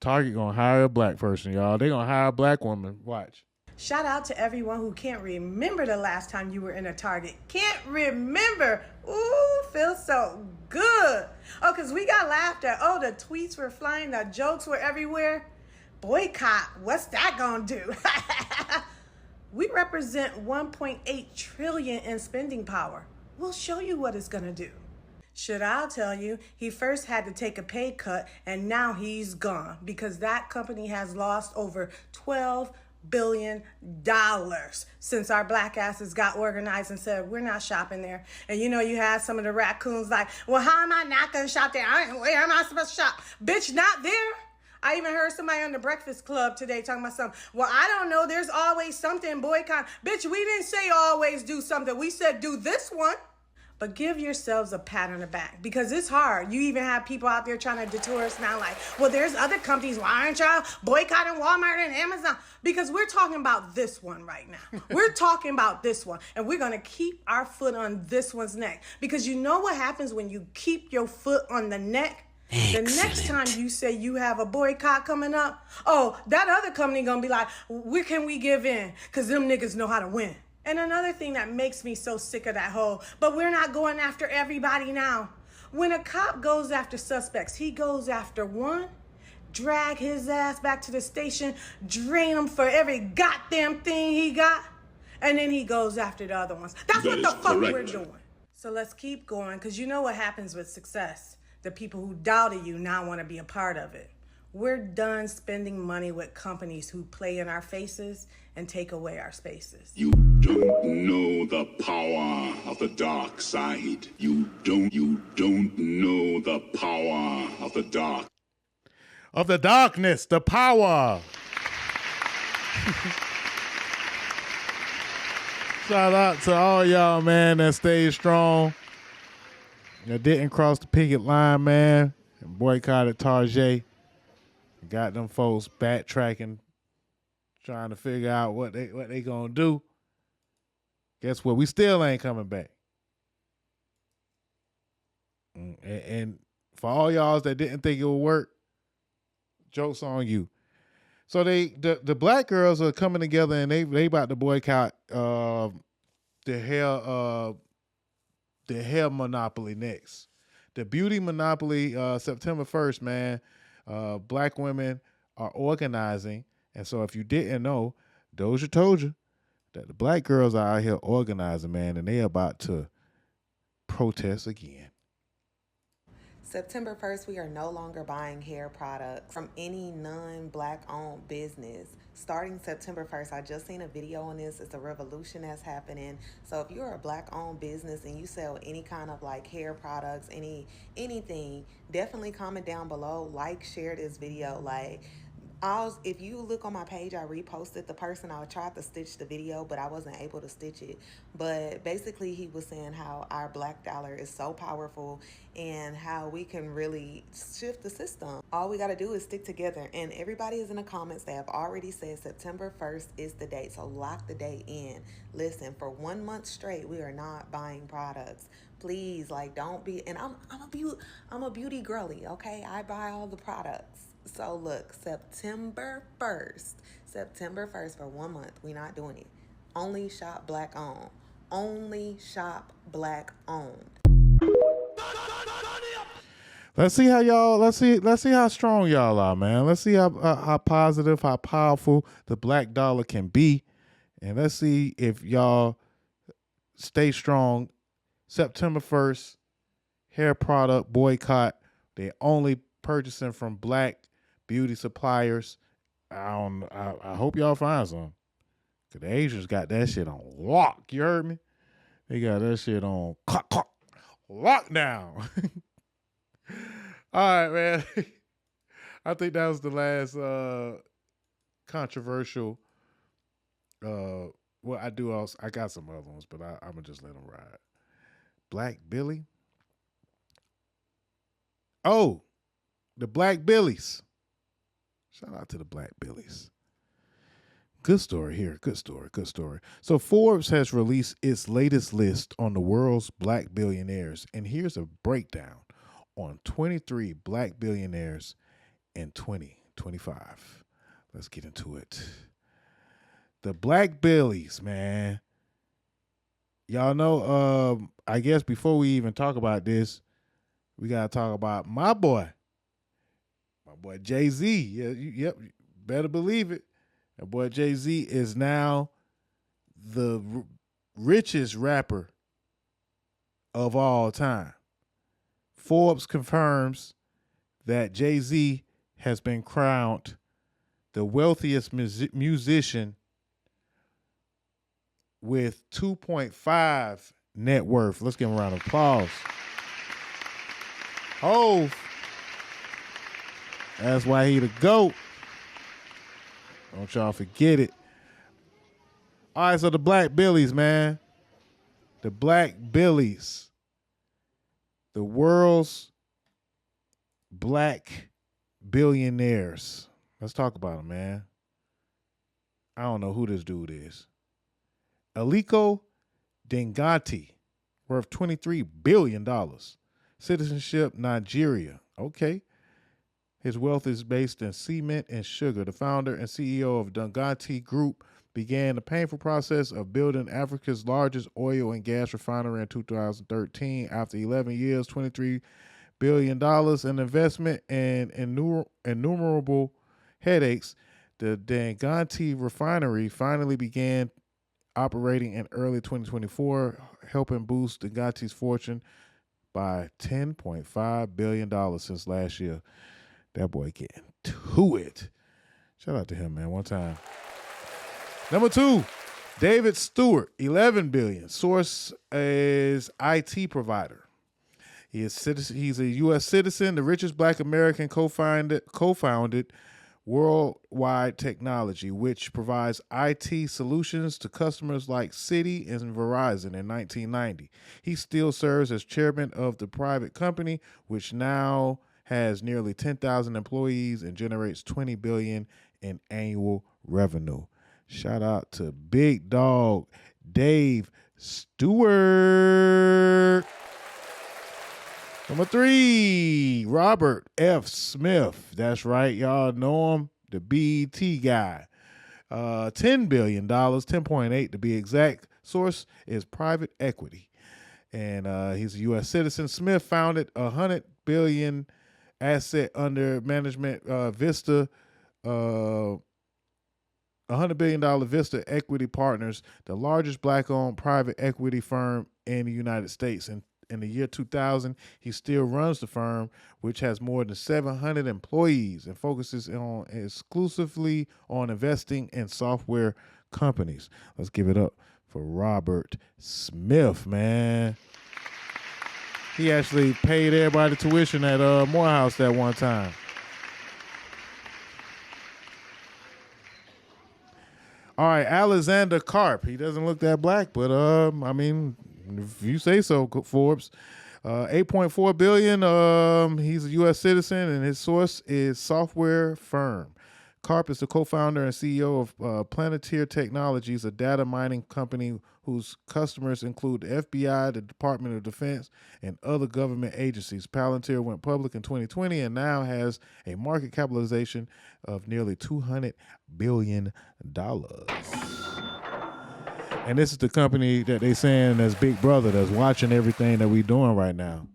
Target gonna hire a black person, y'all. They gonna hire a black woman. Watch. Shout out to everyone who can't remember the last time you were in a Target. Can't remember. Ooh, feels so good. Oh, because we got laughed at. Oh, the tweets were flying. The jokes were everywhere. Boycott. What's that gonna do? We represent 1.8 trillion in spending power. We'll show you what it's gonna do. Should I tell you, he first had to take a pay cut and now he's gone because that company has lost over $12 billion since our black asses got organized and said, we're not shopping there. And you know, you had some of the raccoons like, well, how am I not gonna shop there? Where am I supposed to shop? Bitch, not there. I even heard somebody on the Breakfast Club today talking about something. Well, I don't know. There's always something boycott. Bitch, we didn't say always do something. We said do this one. But give yourselves a pat on the back because it's hard. You even have people out there trying to detour us now like, well, there's other companies. Why aren't y'all boycotting Walmart and Amazon? Because we're talking about this one right now. We're talking about this one. And we're going to keep our foot on this one's neck. Because you know what happens when you keep your foot on the neck? Excellent. The next time you say you have a boycott coming up, oh, that other company going to be like, where can we give in? Because them niggas know how to win. And another thing that makes me so sick of that whole, but we're not going after everybody now. When a cop goes after suspects, he goes after one, drag his ass back to the station, drain him for every goddamn thing he got, and then he goes after the other ones. That's what the fuck we're doing. So let's keep going, because you know what happens with success. The people who doubted you now want to be a part of it. We're done spending money with companies who play in our faces and take away our spaces. You don't know the power of the dark side. You don't know the power of the dark. Of the darkness, the power. Shout out to all y'all, man, that stayed strong. That didn't cross the picket line, man, and boycotted Tarjay. Got them folks backtracking, trying to figure out what they gonna do. Guess what? We still ain't coming back. And for all y'all that didn't think it would work, joke's on you. So the black girls are coming together and they about to boycott the hair monopoly next. The beauty monopoly September 1st, man. Black women are organizing. And so if you didn't know, Doja told you that the black girls are out here organizing, man, and they about to protest again. September 1st, we are no longer buying hair products from any non-black owned business. Starting September 1st, I just seen a video on this. It's a revolution that's happening. So if you're a black owned business and you sell any kind of like hair products, anything, definitely comment down below, like, share this video. Like, if you look on my page, I reposted the person. I tried to stitch the video, but I wasn't able to stitch it. But basically, he was saying how our black dollar is so powerful and how we can really shift the system. All we got to do is stick together. And everybody is in the comments. They have already said September 1st is the date. So lock the date in. Listen, for 1 month straight, we are not buying products. Please, like, don't be. And I'm a beauty girly, okay? I buy all the products. So look, September 1st for 1 month. We're not doing it. Only shop black owned. Only shop black owned. Let's see how strong y'all are, man. Let's see how positive, how powerful the black dollar can be. And let's see if y'all stay strong. September 1st, hair product boycott. They're only purchasing from black beauty suppliers. I hope y'all find some. Cause the Asians got that shit on lock. You heard me? They got that shit on lockdown. All right, man. I think that was the last controversial. Well, I got some other ones, but I'm gonna just let them ride. Black Billy. Oh, the Black Billies. Shout out to the Black Billies. Good story here. Good story. So Forbes has released its latest list on the world's black billionaires. And here's a breakdown on 23 black billionaires in 2025. Let's get into it. The Black Billies, man. Y'all know, I guess before we even talk about this, we got to talk about my boy Jay-Z. Yeah, yep, better believe it. My boy Jay-Z is now the richest rapper of all time. Forbes confirms that Jay-Z has been crowned the wealthiest musician with 2.5 net worth. Let's give him a round of applause. Hove That's why he the GOAT. Don't y'all forget it. All right, so the Black Billies, man. The Black Billies. The world's black billionaires. Let's talk about them, man. I don't know who this dude is. Aliko Dangote, worth $23 billion. Citizenship, Nigeria. Okay. His wealth is based in cement and sugar. The founder and CEO of Dangote Group began the painful process of building Africa's largest oil and gas refinery in 2013. After 11 years, $23 billion in investment and innumerable headaches, the Dangote refinery finally began operating in early 2024, helping boost Dangote's fortune by $10.5 billion since last year. That boy getting to it. Shout out to him, man, one time. Number 2, David Stewart, $11 billion. Source is IT provider. He's a U.S. citizen, the richest black American co-founded Worldwide Technology, which provides IT solutions to customers like Citi and Verizon in 1990. He still serves as chairman of the private company, which now has nearly 10,000 employees and generates $20 billion in annual revenue. Shout out to Big Dog Dave Stewart. Number 3, Robert F. Smith. That's right, y'all know him, the BET guy. $10 billion, 10.8 to be exact. Source is private equity. And he's a U.S. citizen. Smith founded $100 billion asset under management Vista, $100 billion Vista Equity Partners, the largest black-owned private equity firm in the United States. And in the year 2000, he still runs the firm, which has more than 700 employees and focuses exclusively on investing in software companies. Let's give it up for Robert Smith, man. He actually paid everybody tuition at Morehouse that one time. All right, Alexander Karp. He doesn't look that black, but I mean, if you say so, Forbes. $8.4 billion. He's a U.S. citizen, and his source is software firm. Karp is the co-founder and CEO of Planeteer Technologies, a data mining company whose customers include the FBI, the Department of Defense, and other government agencies. Palantir went public in 2020 and now has a market capitalization of nearly $200 billion. And this is the company that they saying as Big Brother that's watching everything that we doing right now.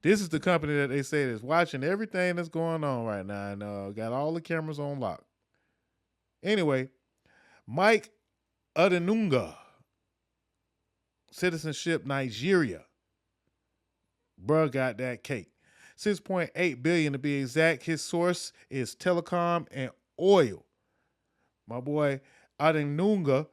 This is the company that they say is watching everything that's going on right now and got all the cameras on lock. Anyway, Mike Adenunga, citizenship Nigeria. Bruh got that cake. $6.8 billion to be exact. His source is telecom and oil. My boy Adenunga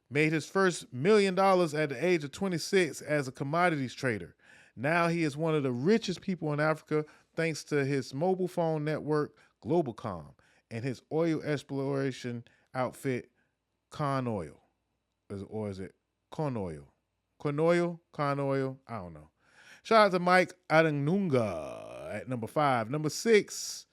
made his first $1 million at the age of 26 as a commodities trader. Now he is one of the richest people in Africa thanks to his mobile phone network, Globalcom, and his oil exploration outfit, Con Oil. Or is it Con Oil? Con Oil? Con Oil? I don't know. Shout out to Mike Adenunga at number 5. Number 6,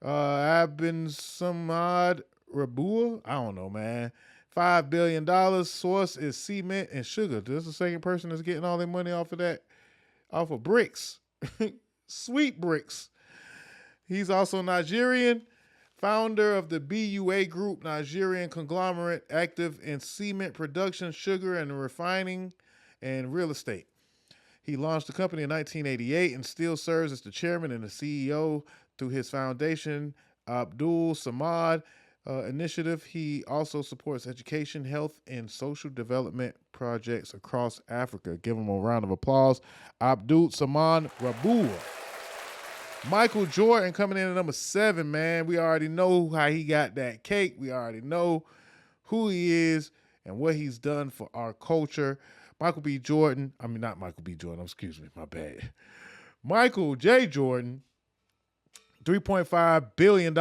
Abin Samad Rabua? I don't know, man. $5 billion. Source is cement and sugar. This is the second person that's getting all their money off of that. Off of bricks. Sweet bricks. He's also Nigerian, founder of the BUA Group, Nigerian conglomerate active in cement production, sugar and refining, and real estate. He launched the company in 1988 and still serves as the chairman and the CEO through his foundation, Abdul Samad Initiative. He also supports education, health, and social development projects across Africa. Give him a round of applause. Abdul Samad Rabua. Michael Jordan coming in at number 7, man. We already know how he got that cake. We already know who he is and what he's done for our culture. Michael J. Jordan, Michael J. Jordan, $3.5 billion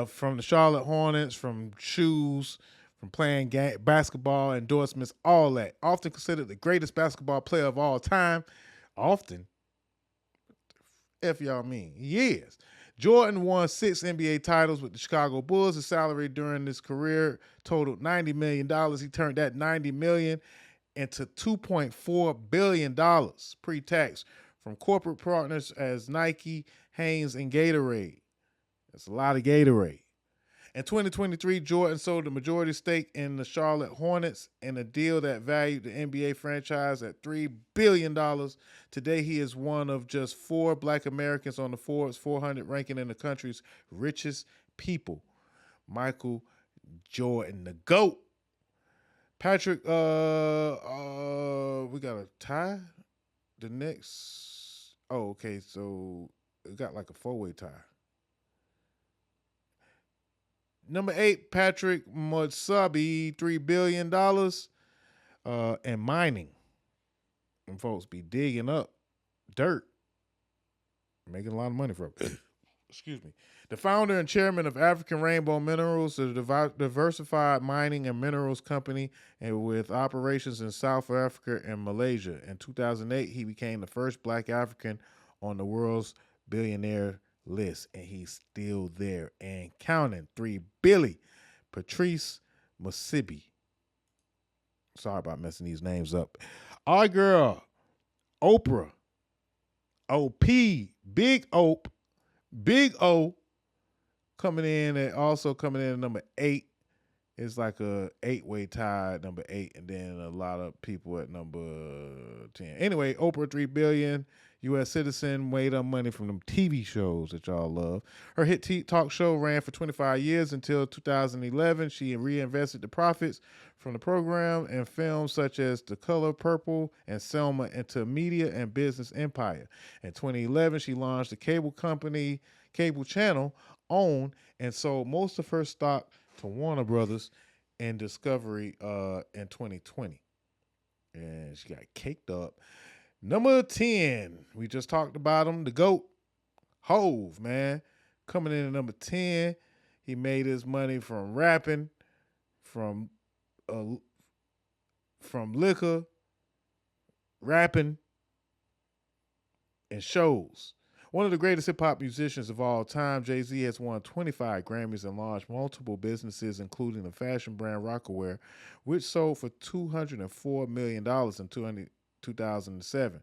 from the Charlotte Hornets, from shoes, from playing basketball, endorsements, all that. Often considered the greatest basketball player of all time. Often. F y'all mean. Yes. Jordan won 6 NBA titles with the Chicago Bulls. His salary during his career totaled $90 million. He turned that $90 million into $2.4 billion pre-tax from corporate partners as Nike, Hanes, and Gatorade. That's a lot of Gatorade. In 2023, Jordan sold a majority stake in the Charlotte Hornets in a deal that valued the NBA franchise at $3 billion. Today, he is one of just 4 Black Americans on the Forbes 400 ranking in the country's richest people. Michael Jordan, the GOAT. Patrick, we got a tie? The next, okay, so it got like a 4-way tie. Number 8, Patrick Motsabi, $3 billion in mining. And folks be digging up dirt, making a lot of money from it. Excuse me. The founder and chairman of African Rainbow Minerals, a diversified mining and minerals company and with operations in South Africa and Malaysia. In 2008, he became the first Black African on the world's billionaire list, and he's still there and counting. $3 billion. Patrice Motsabi. Sorry about messing these names up. Our girl, Oprah. OP. Big Ope. Big O. Coming in at number 8. It's like a 8-way tie at number 8, and then a lot of people at number 10. Anyway, Oprah, $3 billion. U.S. citizen, made her money from them TV shows that y'all love. Her hit talk show ran for 25 years until 2011. She reinvested the profits from the program in films such as The Color Purple and Selma into media and business empire. In 2011, she launched a cable channel, owned and sold most of her stock to Warner Brothers and Discovery in 2020. And she got caked up. Number 10, we just talked about him, the GOAT, Hove, man. Coming in at number 10, he made his money from rapping, from liquor, rapping, and shows. One of the greatest hip-hop musicians of all time, Jay-Z has won 25 Grammys and launched multiple businesses, including the fashion brand Rocawear, which sold for $204 million in 2007.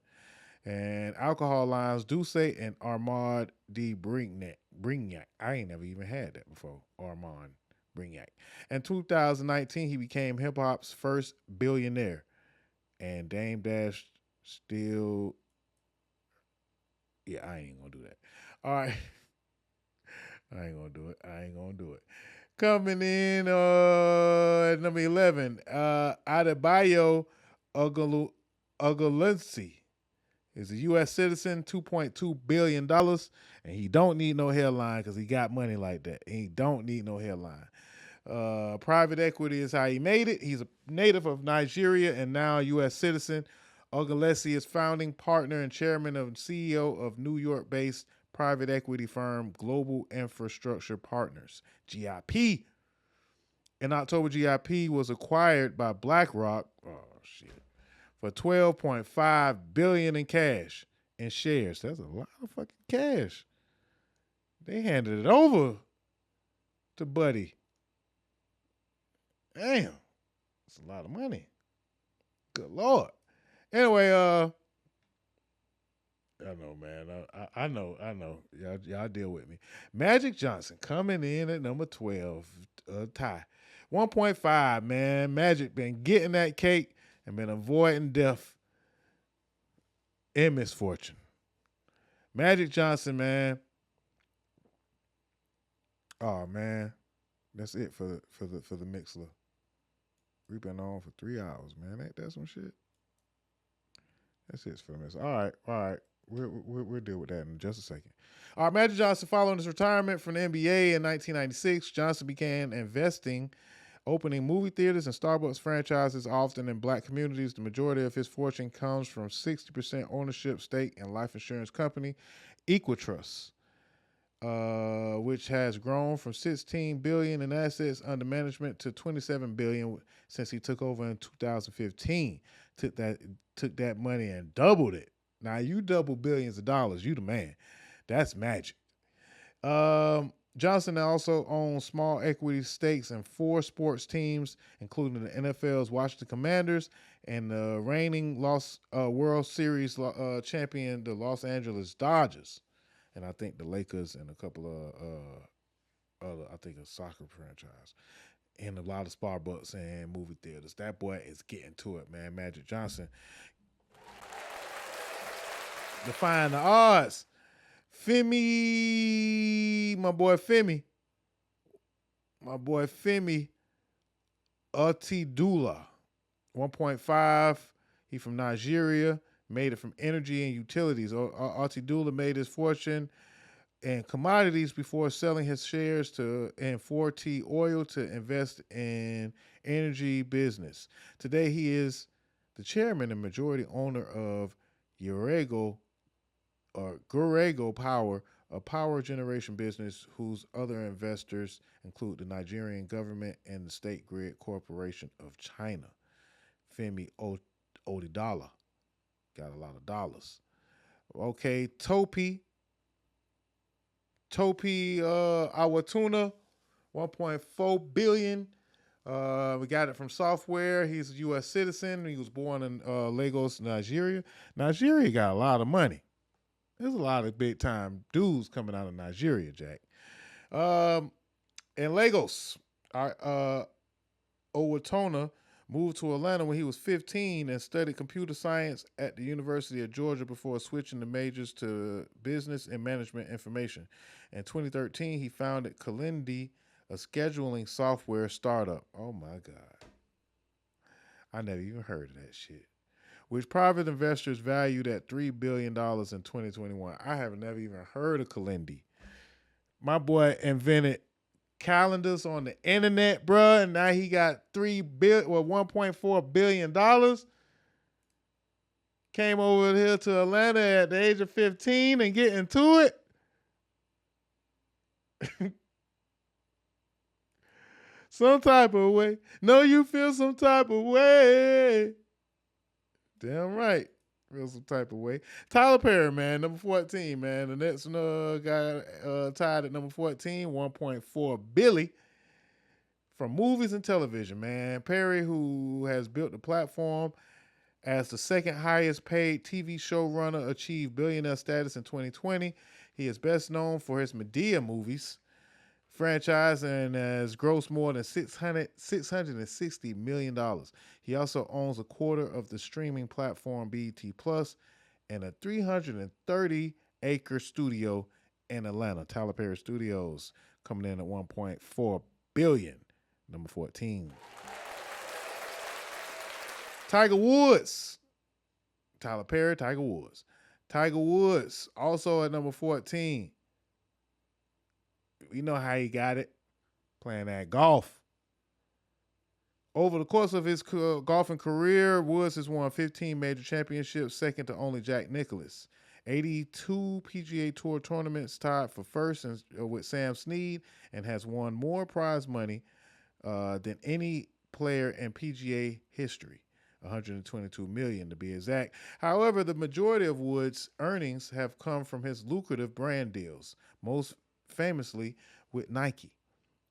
And alcohol lines Douce and Armand de Brignac. I ain't never even had that before, Armand Brignac. In 2019, he became hip-hop's first billionaire. And Dame Dash still... Yeah, I ain't gonna do that. All right. I ain't gonna do it. Coming in at number 11, Adebayo Ogunlesi is a U.S. citizen, $2.2 billion, and he don't need no hairline because he got money like that. He don't need no hairline. Private equity is how he made it. He's a native of Nigeria and now a U.S. citizen. Ogunlesi is founding partner and chairman and CEO of New York-based private equity firm Global Infrastructure Partners, GIP. In October, GIP was acquired by BlackRock. Oh, shit. For $12.5 billion in cash and shares. That's a lot of fucking cash. They handed it over to Buddy. Damn. That's a lot of money. Good Lord. Anyway, I know, man. I know. Y'all deal with me. Magic Johnson coming in at number 12. Tie. 1.5, man. Magic been getting that cake and been avoiding death and misfortune. Magic Johnson, man. Oh, man. That's it for the Mixler. We've been on for 3 hours, man. Ain't that some shit? That's it for the Mixler. All right. We'll deal with that in just a second. All right, Magic Johnson, following his retirement from the NBA in 1996, Johnson began investing, opening movie theaters and Starbucks franchises, often in black communities. The majority of his fortune comes from 60% ownership stake in life insurance company Equitrust, which has grown from $16 billion in assets under management to $27 billion since he took over in 2015. Took that money and doubled it. Now you double billions of dollars, you the man. That's magic. Johnson also owns small equity stakes in 4 sports teams, including the NFL's Washington Commanders and the reigning World Series champion, the Los Angeles Dodgers. And I think the Lakers and a couple of other, I think a soccer franchise. And a lot of Starbucks and movie theaters. That boy is getting to it, man. Magic Johnson. Defying the odds. My boy Femi Otidula, 1.5. He from Nigeria, made it from energy and utilities. Otidula made his fortune in commodities before selling his shares in 4T Oil to invest in energy business. Today, he is the chairman and majority owner of Gurego Power, a power generation business whose other investors include the Nigerian government and the State Grid Corporation of China. Femi Odidala got a lot of dollars. Okay, Topi Awatuna, 1.4 billion. We got it from software. He's a U.S. citizen. He was born in Lagos, Nigeria. Nigeria got a lot of money. There's a lot of big time dudes coming out of Nigeria, Jack. In Lagos, Owatona moved to Atlanta when he was 15 and studied computer science at the University of Georgia before switching the majors to business and management information. In 2013, he founded Calendly, a scheduling software startup. Oh my God. I never even heard of that shit. Which private investors valued at $3 billion in 2021. I have never even heard of Calendly. My boy invented calendars on the internet, bruh, and now he got $1.4 billion. Came over here to Atlanta at the age of 15 and get into it. Some type of way. No, you feel some type of way. Damn right. Feel some type of way. Tyler Perry, man, number 14, man. The next guy tied at number 14, 1.4 billion from movies and television, man. Perry, who has built the platform as the second highest paid TV showrunner, achieved billionaire status in 2020. He is best known for his Medea movies franchise and has grossed more than $660 million. He also owns a quarter of the streaming platform BET Plus and a 330-acre studio in Atlanta. Tyler Perry Studios coming in at $1.4 billion. Number 14. Tiger Woods. Tyler Perry, Tiger Woods. Tiger Woods also at number 14. We know how he got it, playing that golf. Over the course of his golfing career, Woods has won 15 major championships, second to only Jack Nicklaus. 82 PGA Tour tournaments, tied for first with Sam Snead, and has won more prize money than any player in PGA history. $122 million to be exact. However, the majority of Woods' earnings have come from his lucrative brand deals, most famously with Nike.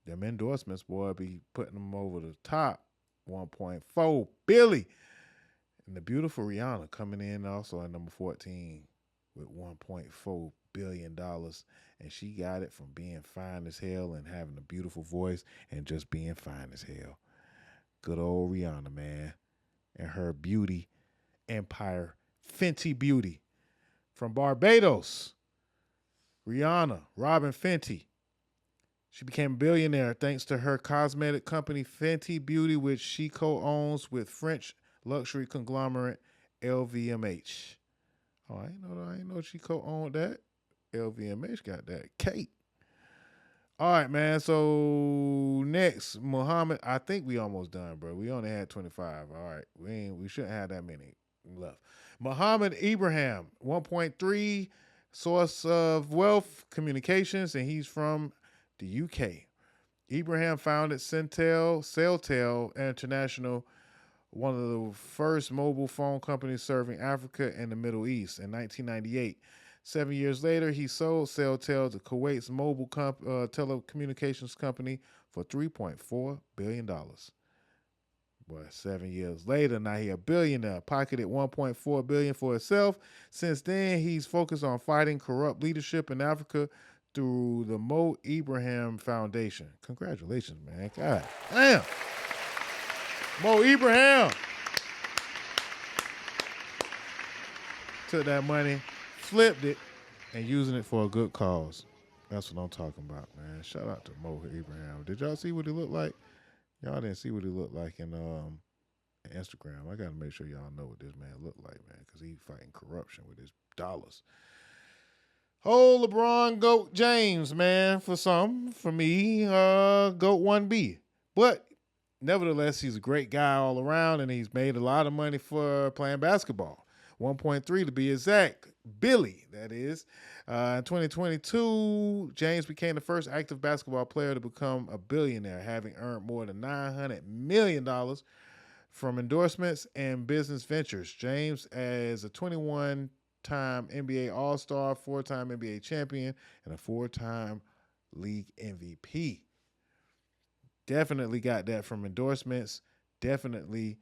Them endorsements, boy, be putting them over the top. 1.4 billion. And the beautiful Rihanna coming in also at number 14 with $1.4 billion. And she got it from being fine as hell and having a beautiful voice and just being fine as hell. Good old Rihanna, man. And her beauty empire, Fenty Beauty. From Barbados, Rihanna, Robin Fenty. She became a billionaire thanks to her cosmetic company Fenty Beauty, which she co-owns with French luxury conglomerate LVMH. Oh, I didn't know she co-owned that. LVMH got that cake. All right, man. So next, Muhammad. I think we almost done, bro. We only had 25. All right, we shouldn't have that many left. Muhammad Ibrahim, 1.3 source of wealth, communications, and he's from the UK. Ibrahim founded Celltel International, one of the first mobile phone companies serving Africa and the Middle East, in 1998. 7 years later, he sold Celltel to Kuwait's mobile telecommunications company for $3.4 billion. Boy, 7 years later, now he a billionaire, pocketed $1.4 billion for himself. Since then, he's focused on fighting corrupt leadership in Africa through the Mo Ibrahim Foundation. Congratulations, man. God damn. Mo Ibrahim took that money, flipped it, and using it for a good cause. That's what I'm talking about, man. Shout out to Mo Ibrahim. Did y'all see what he looked like? Y'all didn't see what he looked like in Instagram. I got to make sure y'all know what this man looked like, man, because he's fighting corruption with his dollars. Oh, LeBron GOAT James, man, for some. For me, GOAT 1B. But nevertheless, he's a great guy all around, and he's made a lot of money for playing basketball. 1.3 to be exact. Billy, that is. In 2022, James became the first active basketball player to become a billionaire, having earned more than $900 million from endorsements and business ventures. James, as a 21-time NBA All-Star, 4-time NBA champion, and a 4-time league MVP. Definitely got that from endorsements. Definitely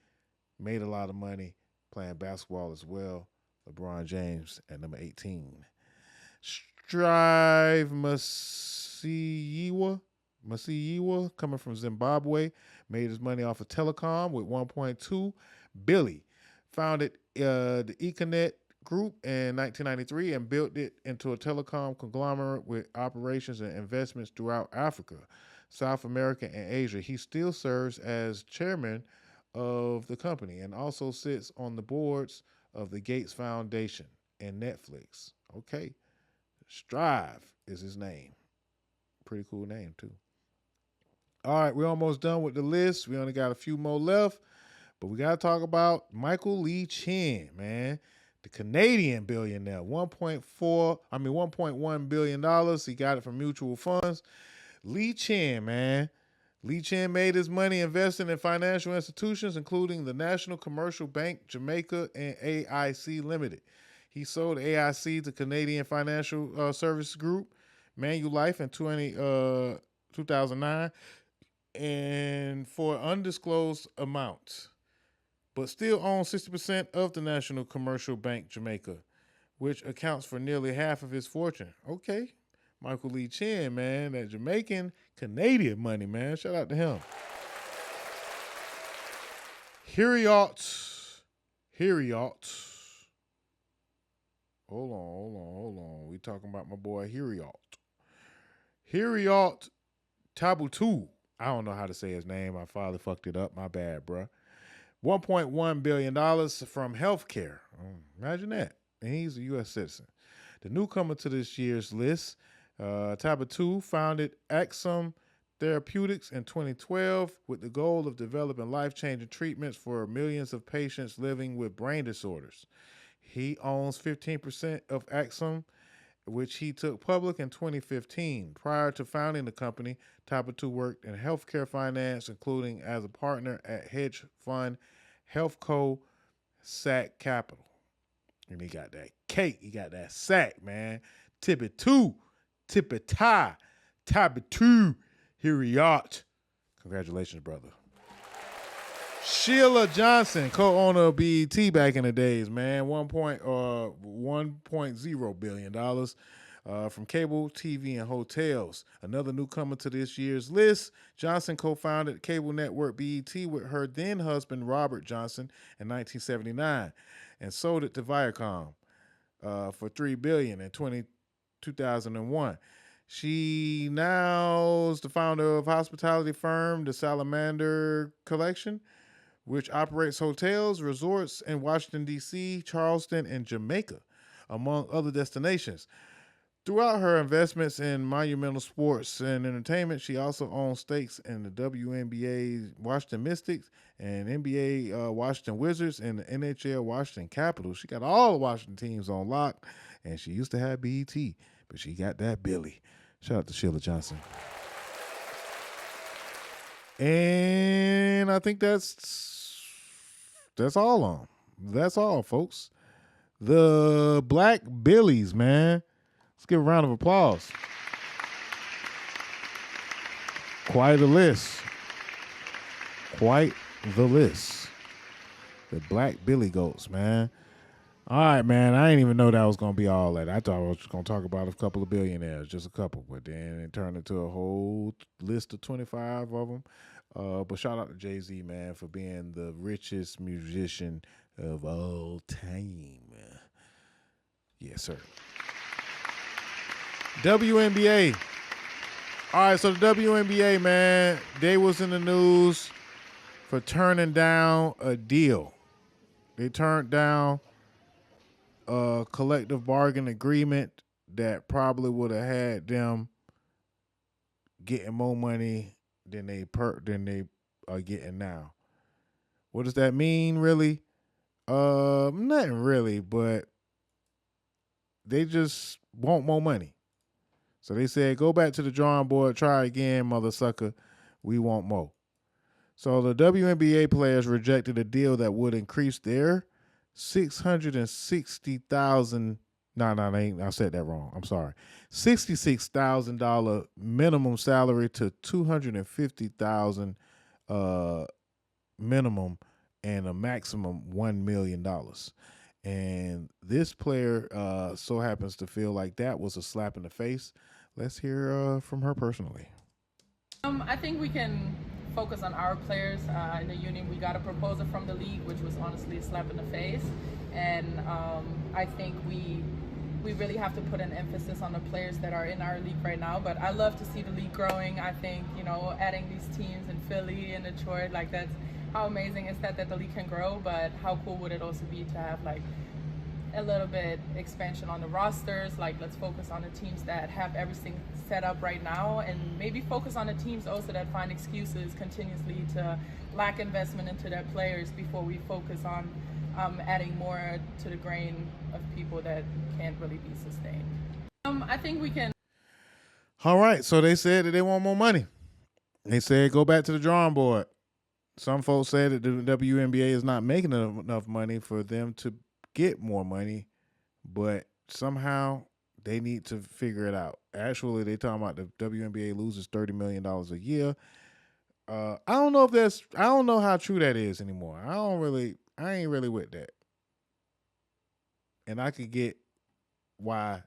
made a lot of money playing basketball as well. LeBron James at number 18. Strive Masiyiwa, coming from Zimbabwe, made his money off of telecom with 1.2 billion. Founded the Econet Group in 1993 and built it into a telecom conglomerate with operations and investments throughout Africa, South America, and Asia. He still serves as chairman of the company and also sits on the boards of the Gates Foundation and Netflix. Okay. Strive is his name. Pretty cool name, too. All right, we're almost done with the list. We only got a few more left, but we got to talk about Michael Lee Chin, man. The Canadian billionaire, $1.1 billion. He got it from mutual funds. Lee Chin, man. Lee Chin made his money investing in financial institutions, including the National Commercial Bank, Jamaica, and AIC Limited. He sold AIC to Canadian Financial Services Group, Manulife, in 2009, and for undisclosed amounts, but still owns 60% of the National Commercial Bank, Jamaica, which accounts for nearly half of his fortune. Okay. Michael Lee Chin, man, that Jamaican Canadian money, man. Shout out to him. Hiriot. Hold on. We talking about my boy Hiriot. Hiriot Tabutu. I don't know how to say his name. My father fucked it up. My bad, bruh. $1.1 billion from healthcare. Imagine that. And he's a U.S. citizen. The newcomer to this year's list, Tabutu founded Axum Therapeutics in 2012 with the goal of developing life-changing treatments for millions of patients living with brain disorders. He owns 15% of Axum, which he took public in 2015. Prior to founding the company, Tabutu worked in healthcare finance, including as a partner at hedge fund Healthco Sac Capital. And he got that cake. He got that sack, man. Tabutu. Hiriot. Congratulations, brother. Sheila Johnson, co-owner of BET back in the days, man. $1.0 billion from cable, TV, and hotels. Another newcomer to this year's list, Johnson co-founded cable network BET with her then husband, Robert Johnson, in 1979 and sold it to Viacom for $3 billion in 2001. She now is the founder of hospitality firm, the Salamander Collection, which operates hotels, resorts in Washington, D.C., Charleston, and Jamaica, among other destinations. Throughout her investments in monumental sports and entertainment, she also owns stakes in the WNBA Washington Mystics and NBA Washington Wizards and the NHL Washington Capitals. She got all the Washington teams on lock And she used to have BET, but she got that Billy. Shout out to Sheila Johnson. And I think that's all on. That's all, folks. The Black Billies, man. Let's give a round of applause. Quite a list. Quite the list. The Black Billy Goats, man. All right, man. I didn't even know that was going to be all that. I thought I was just going to talk about a couple of billionaires, just a couple. But then it turned into a whole list of 25 of them. But shout out to Jay-Z, man, for being the richest musician of all time. Yes, sir. WNBA. All right, so the WNBA, man, they was in the news for turning down a deal. They turned down a collective bargain agreement that probably would have had them getting more money than they are getting now. What does that mean, really? Nothing really, but they just want more money. So they said, go back to the drawing board, try again, mother sucker. We want more. So the WNBA players rejected a deal that would increase their $660,000. I said that wrong. I'm sorry. $66,000 minimum salary to $250,000 minimum and a maximum $1 million. And this player so happens to feel like that was a slap in the face. Let's hear from her personally. I think we can focus on our players in the union. We got a proposal from the league, which was honestly a slap in the face. And I think we really have to put an emphasis on the players that are in our league right now. But I love to see the league growing. I think, adding these teams in Philly and Detroit, that's how amazing is that the league can grow. But how cool would it also be to have a little bit expansion on the rosters? Let's focus on the teams that have everything set up right now, and maybe focus on the teams also that find excuses continuously to lack investment into their players before we focus on adding more to the grain of people that can't really be sustained. I think we can. All right, so they said that they want more money. They said go back to the drawing board. Some folks said that the WNBA is not making enough money for them to get more money, but somehow they need to figure it out. Actually, they talking about the WNBA loses $30 million a year. I don't know how true that is anymore. I ain't really with that. And I could get why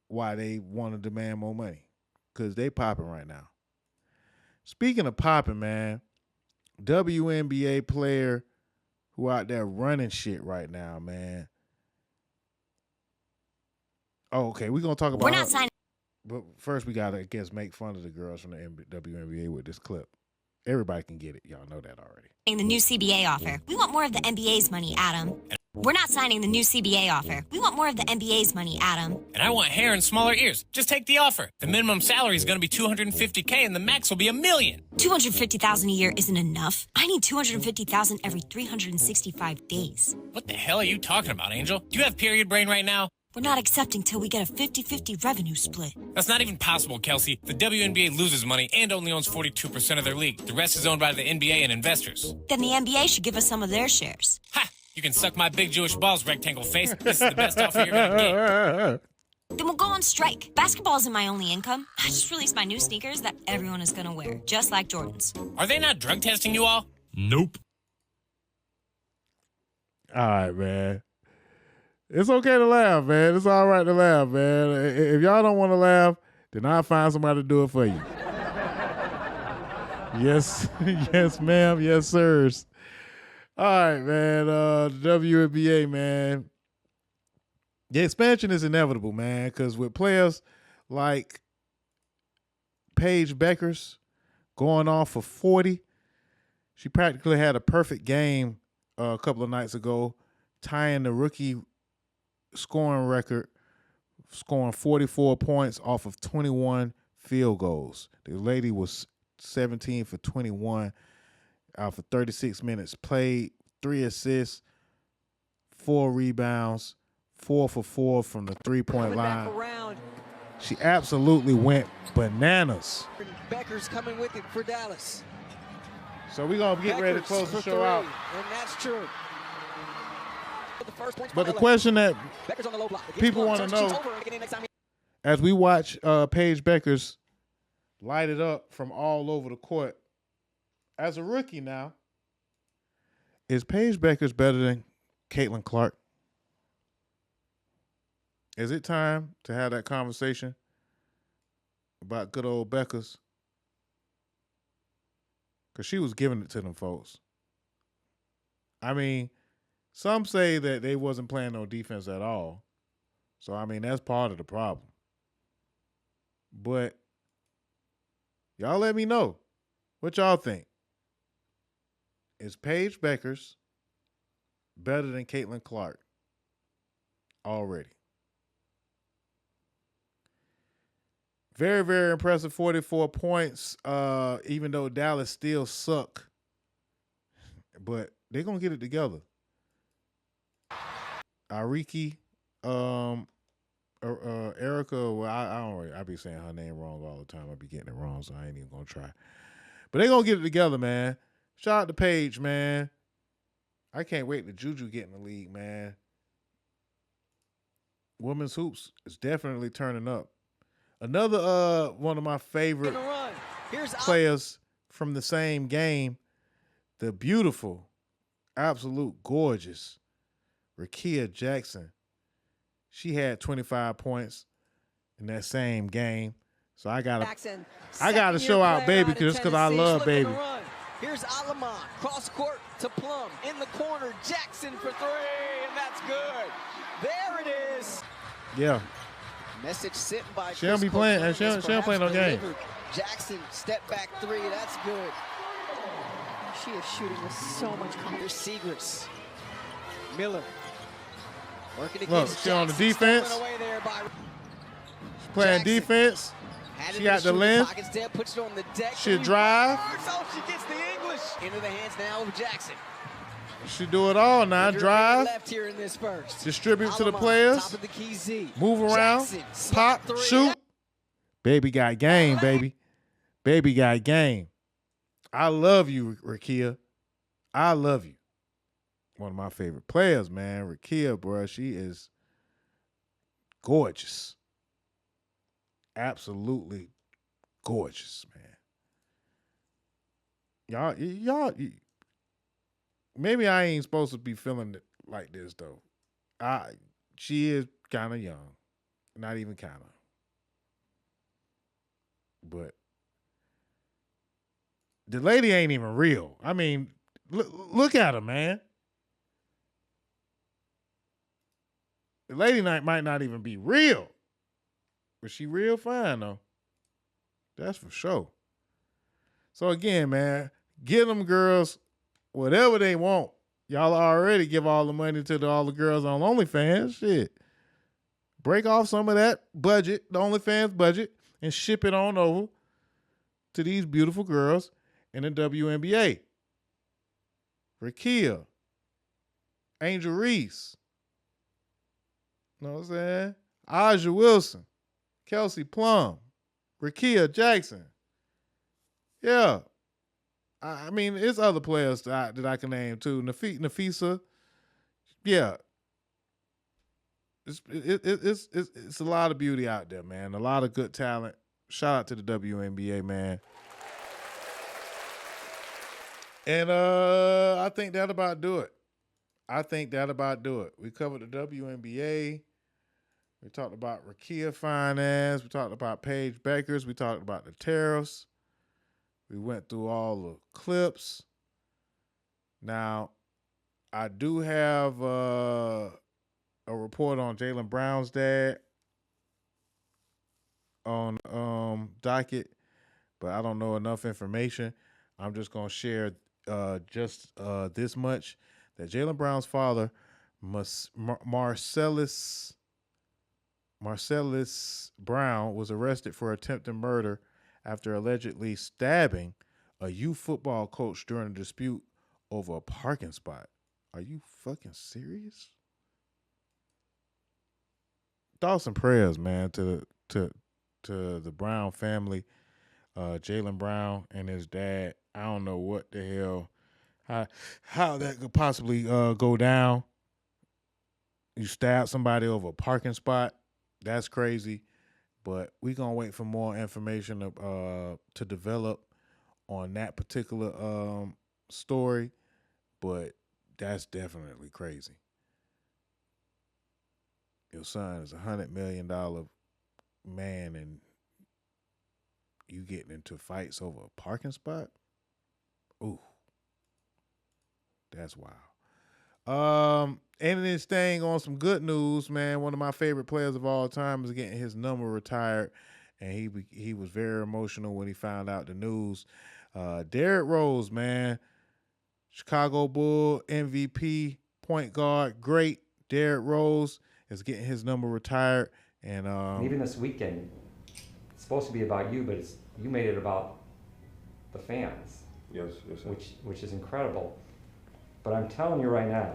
they want to demand more money, because they popping right now. Speaking of popping, man, WNBA player who out there running shit right now, man. Oh, okay, we're going to talk about... We're not signing... But first, we got to, I guess, make fun of the girls from the WNBA with this clip. Everybody can get it. Y'all know that already. The new CBA offer. We want more of the NBA's money, Adam. We're not signing the new CBA offer. We want more of the NBA's money, Adam. And I want hair and smaller ears. Just take the offer. The minimum salary is going to be $250K and the max will be $1 million. $250,000 a year isn't enough. I need $250,000 every 365 days. What the hell are you talking about, Angel? Do you have period brain right now? We're not accepting till we get a 50-50 revenue split. That's not even possible, Kelsey. The WNBA loses money and only owns 42% of their league. The rest is owned by the NBA and investors. Then the NBA should give us some of their shares. Ha! You can suck my big Jewish balls, rectangle face. This is the best offer you're gonna get. Then we'll go on strike. Basketball isn't my only income. I just released my new sneakers that everyone is gonna wear, just like Jordan's. Are they not drug testing you all? Nope. All right, man. It's okay to laugh, man. It's all right to laugh, man. If y'all don't want to laugh, then I'll find somebody to do it for you. Yes, yes, ma'am. Yes, sirs. All right, man. WNBA, man. The expansion is inevitable, man, because with players like Paige Buekers going off for 40, she practically had a perfect game a couple of nights ago, tying the rookie scoring record, scoring 44 points off of 21 field goals. The lady was 17 for 21 out for 36 minutes played, 3 assists, 4 rebounds, 4 for 4 from the 3-point line. She absolutely went bananas. Buekers coming with it for Dallas. So we're going to get ready to close the show out. And that's true. But the question that people want to know, as we watch Paige Buekers light it up from all over the court, as a rookie now, is Paige Buekers better than Caitlin Clark? Is it time to have that conversation about good old Buekers? Because she was giving it to them folks. I mean, some say that they wasn't playing no defense at all. So, I mean, that's part of the problem. But y'all let me know what y'all think. Is Paige Buekers better than Caitlin Clark already? Very, very impressive 44 points, even though Dallas still suck. But they're going to get it together. Ariki, Erica, well, I don't really, I be saying her name wrong all the time. I be getting it wrong, so I ain't even going to try. But they're going to get it together, man. Shout out to Paige, man. I can't wait to Juju get in the league, man. Women's hoops is definitely turning up. Another one of my favorite players from the same game, the beautiful, absolute gorgeous Rickea Jackson. She had 25 points in that same game. So I gotta show out Baby just because I love Baby. Here's Alaman, cross court to Plum, in the corner, Jackson for three, and that's good. There it is. Yeah. Message sent by she don't be playing, and she don't play no game. Jackson, step back three, that's good. She is shooting with so much confidence. Here's Segrist. Miller. Working Look, against she on the Jackson, defense. away there by Playing Jackson. defense. She got the length. Puts it on the deck. She drive. Oh, she gets the English. Into the hands now of Jackson. She do it all now. Drive. Left here in this first. Distribute to the players. Top of the key Z. Move around. Jackson, Pop. three. Shoot. Baby got game, baby. Baby got game. I love you, Rickea. I love you. One of my favorite players, man. Rickea, bro. She is gorgeous. Absolutely gorgeous, man. Y'all, maybe I ain't supposed to be feeling it like this, though. She is kind of young. Not even kind of. But the lady ain't even real. I mean, look at her, man. The lady might not even be real. But she real fine, though. That's for sure. So, again, man, get them girls whatever they want. Y'all already give all the money to all the girls on OnlyFans. Shit. Break off some of that budget, the OnlyFans budget, and ship it on over to these beautiful girls in the WNBA. Rickea. Angel Reese. You know what I'm saying? Aja Wilson. Kelsey Plum, Rickea Jackson. Yeah. I mean, it's other players that I can name too. Nafisa. Yeah. It's a lot of beauty out there, man. A lot of good talent. Shout out to the WNBA, man. And I think that'll about do it. We covered the WNBA. We talked about Rickea finance. We talked about Paige Buekers. We talked about the tariffs. We went through all the clips. Now, I do have a report on Jaylen Brown's dad on docket, but I don't know enough information. I'm just going to share this much, that Jaylen Brown's father, Marcellus Brown, was arrested for attempted murder after allegedly stabbing a youth football coach during a dispute over a parking spot. Are you fucking serious? thoughts and prayers, man, to the Brown family, Jaylen Brown and his dad. I don't know what the hell, how that could possibly go down. You stab somebody over a parking spot. That's crazy. But we're going to wait for more information to develop on that particular story. But that's definitely crazy. Your son is $100 million man and you getting into fights over a parking spot? Ooh. That's wild. Ending this thing on some good news, man. One of my favorite players of all time is getting his number retired, and he was very emotional when he found out the news. Derrick Rose, man, Chicago Bull MVP, point guard, great. Derrick Rose is getting his number retired, and even this weekend, it's supposed to be about you, but you made it about the fans. Yes, sir. Which is incredible. But I'm telling you right now,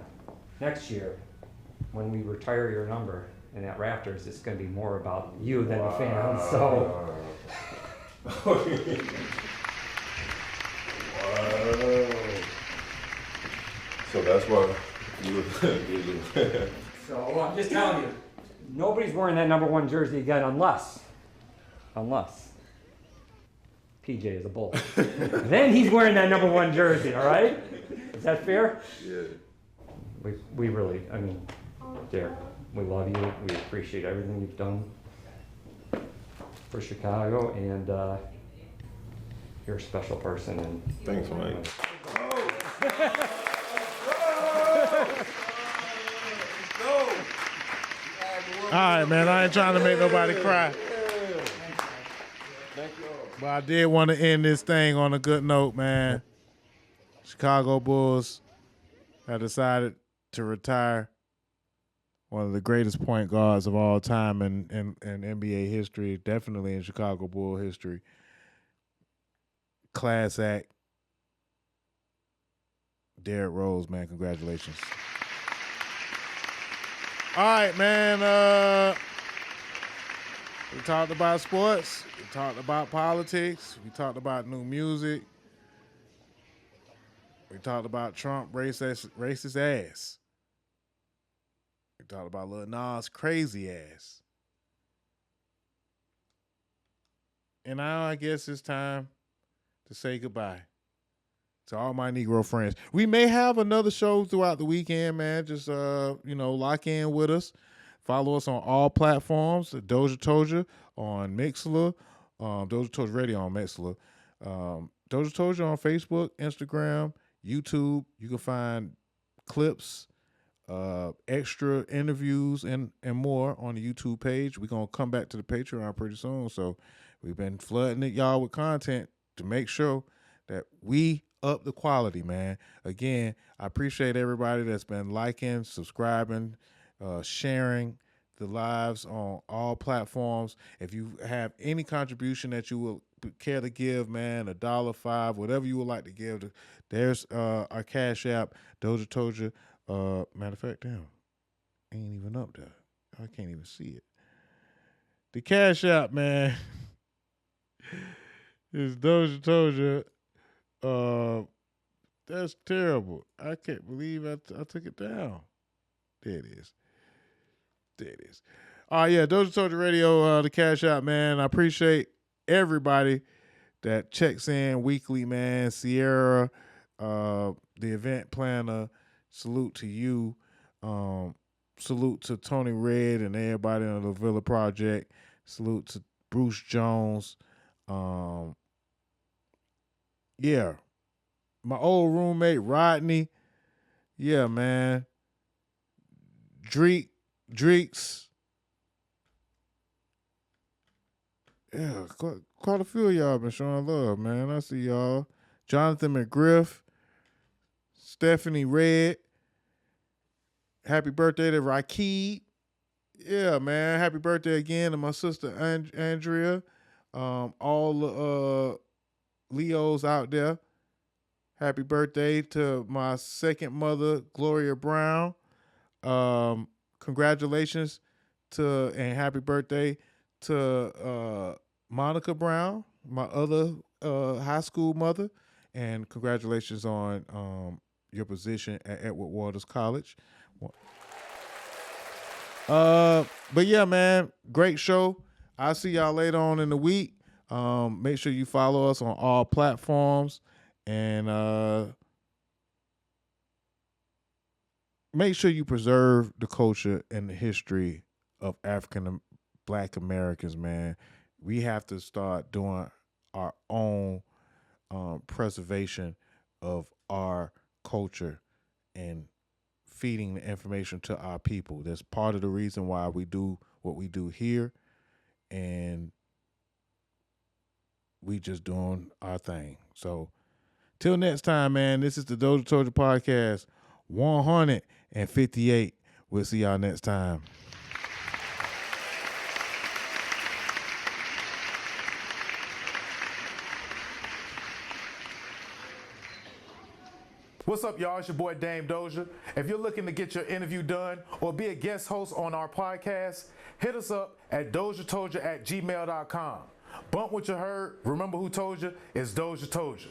next year, when we retire your number in that Raptors, it's going to be more about you than the fans. So, so that's why you. So I'm just telling you, nobody's wearing that number 1 jersey again unless PJ is a Bull. Then he's wearing that number 1 jersey. All right? Is that fair? Yeah. We really, I mean, Derek, we love you. We appreciate everything you've done for Chicago, and you're a special person. And thanks, Mike. all right, man. I ain't trying to make nobody cry. But I did want to end this thing on a good note, man. Chicago Bulls have decided to retire one of the greatest point guards of all time in NBA history, definitely in Chicago Bull history. Class act. Derrick Rose, man, congratulations. All right, man. We talked about sports. We talked about politics. We talked about new music. We talked about Trump racist ass. We talked about Lil Nas crazy ass. And now I guess it's time to say goodbye to all my Negro friends. We may have another show throughout the weekend, man. Just lock in with us. Follow us on all platforms. Doja Toldya on Mixler. Doja Toldya Radio on Mixler. Doja Toldya on Facebook, Instagram, YouTube. You can find clips, extra interviews, and more on the YouTube page. We're going to come back to the Patreon pretty soon. So we've been flooding it, y'all, with content to make sure that we up the quality, man. Again, I appreciate everybody that's been liking, subscribing, sharing the lives on all platforms. If you have any contribution that you will care to give, man, $1, $5, whatever you would like to give, there's our Cash App, Doja Toldya. Matter of fact, damn, ain't even up there. I can't even see it. The Cash App, man, is Doja Toldya. That's terrible. I can't believe I took it down. There it is. Yeah, Doja Toldya Radio, the Cash App, man. I appreciate everybody that checks in weekly, man. Sierra, the event planner, salute to you. Salute to Tony Red and everybody on the Villa Project. Salute to Bruce Jones. Yeah. My old roommate, Rodney. Yeah, man. Dreeks. Yeah, quite a few of y'all been showing love, man. I see y'all. Jonathan McGriff. Stephanie Red. Happy birthday to Rakid. Yeah, man. Happy birthday again to my sister Andrea. All the Leos out there. Happy birthday to my second mother, Gloria Brown. Congratulations and happy birthday to Monica Brown, my other high school mother, and congratulations on your position at Edward Waters College. But yeah, man, great show. I'll see y'all later on in the week. Make sure you follow us on all platforms, and make sure you preserve the culture and the history of African Black Americans, man. We have to start doing our own preservation of our culture and feeding the information to our people. That's part of the reason why we do what we do here, and we just doing our thing. So till next time, man, this is the DOZHATOLDYA podcast 158. We'll see y'all next time. What's up, y'all? It's your boy Dame Doja. If you're looking to get your interview done or be a guest host on our podcast, hit us up at DOZHATOLDYA.COM. Bump what you heard. Remember who told you? It's DOZHATOLDYA.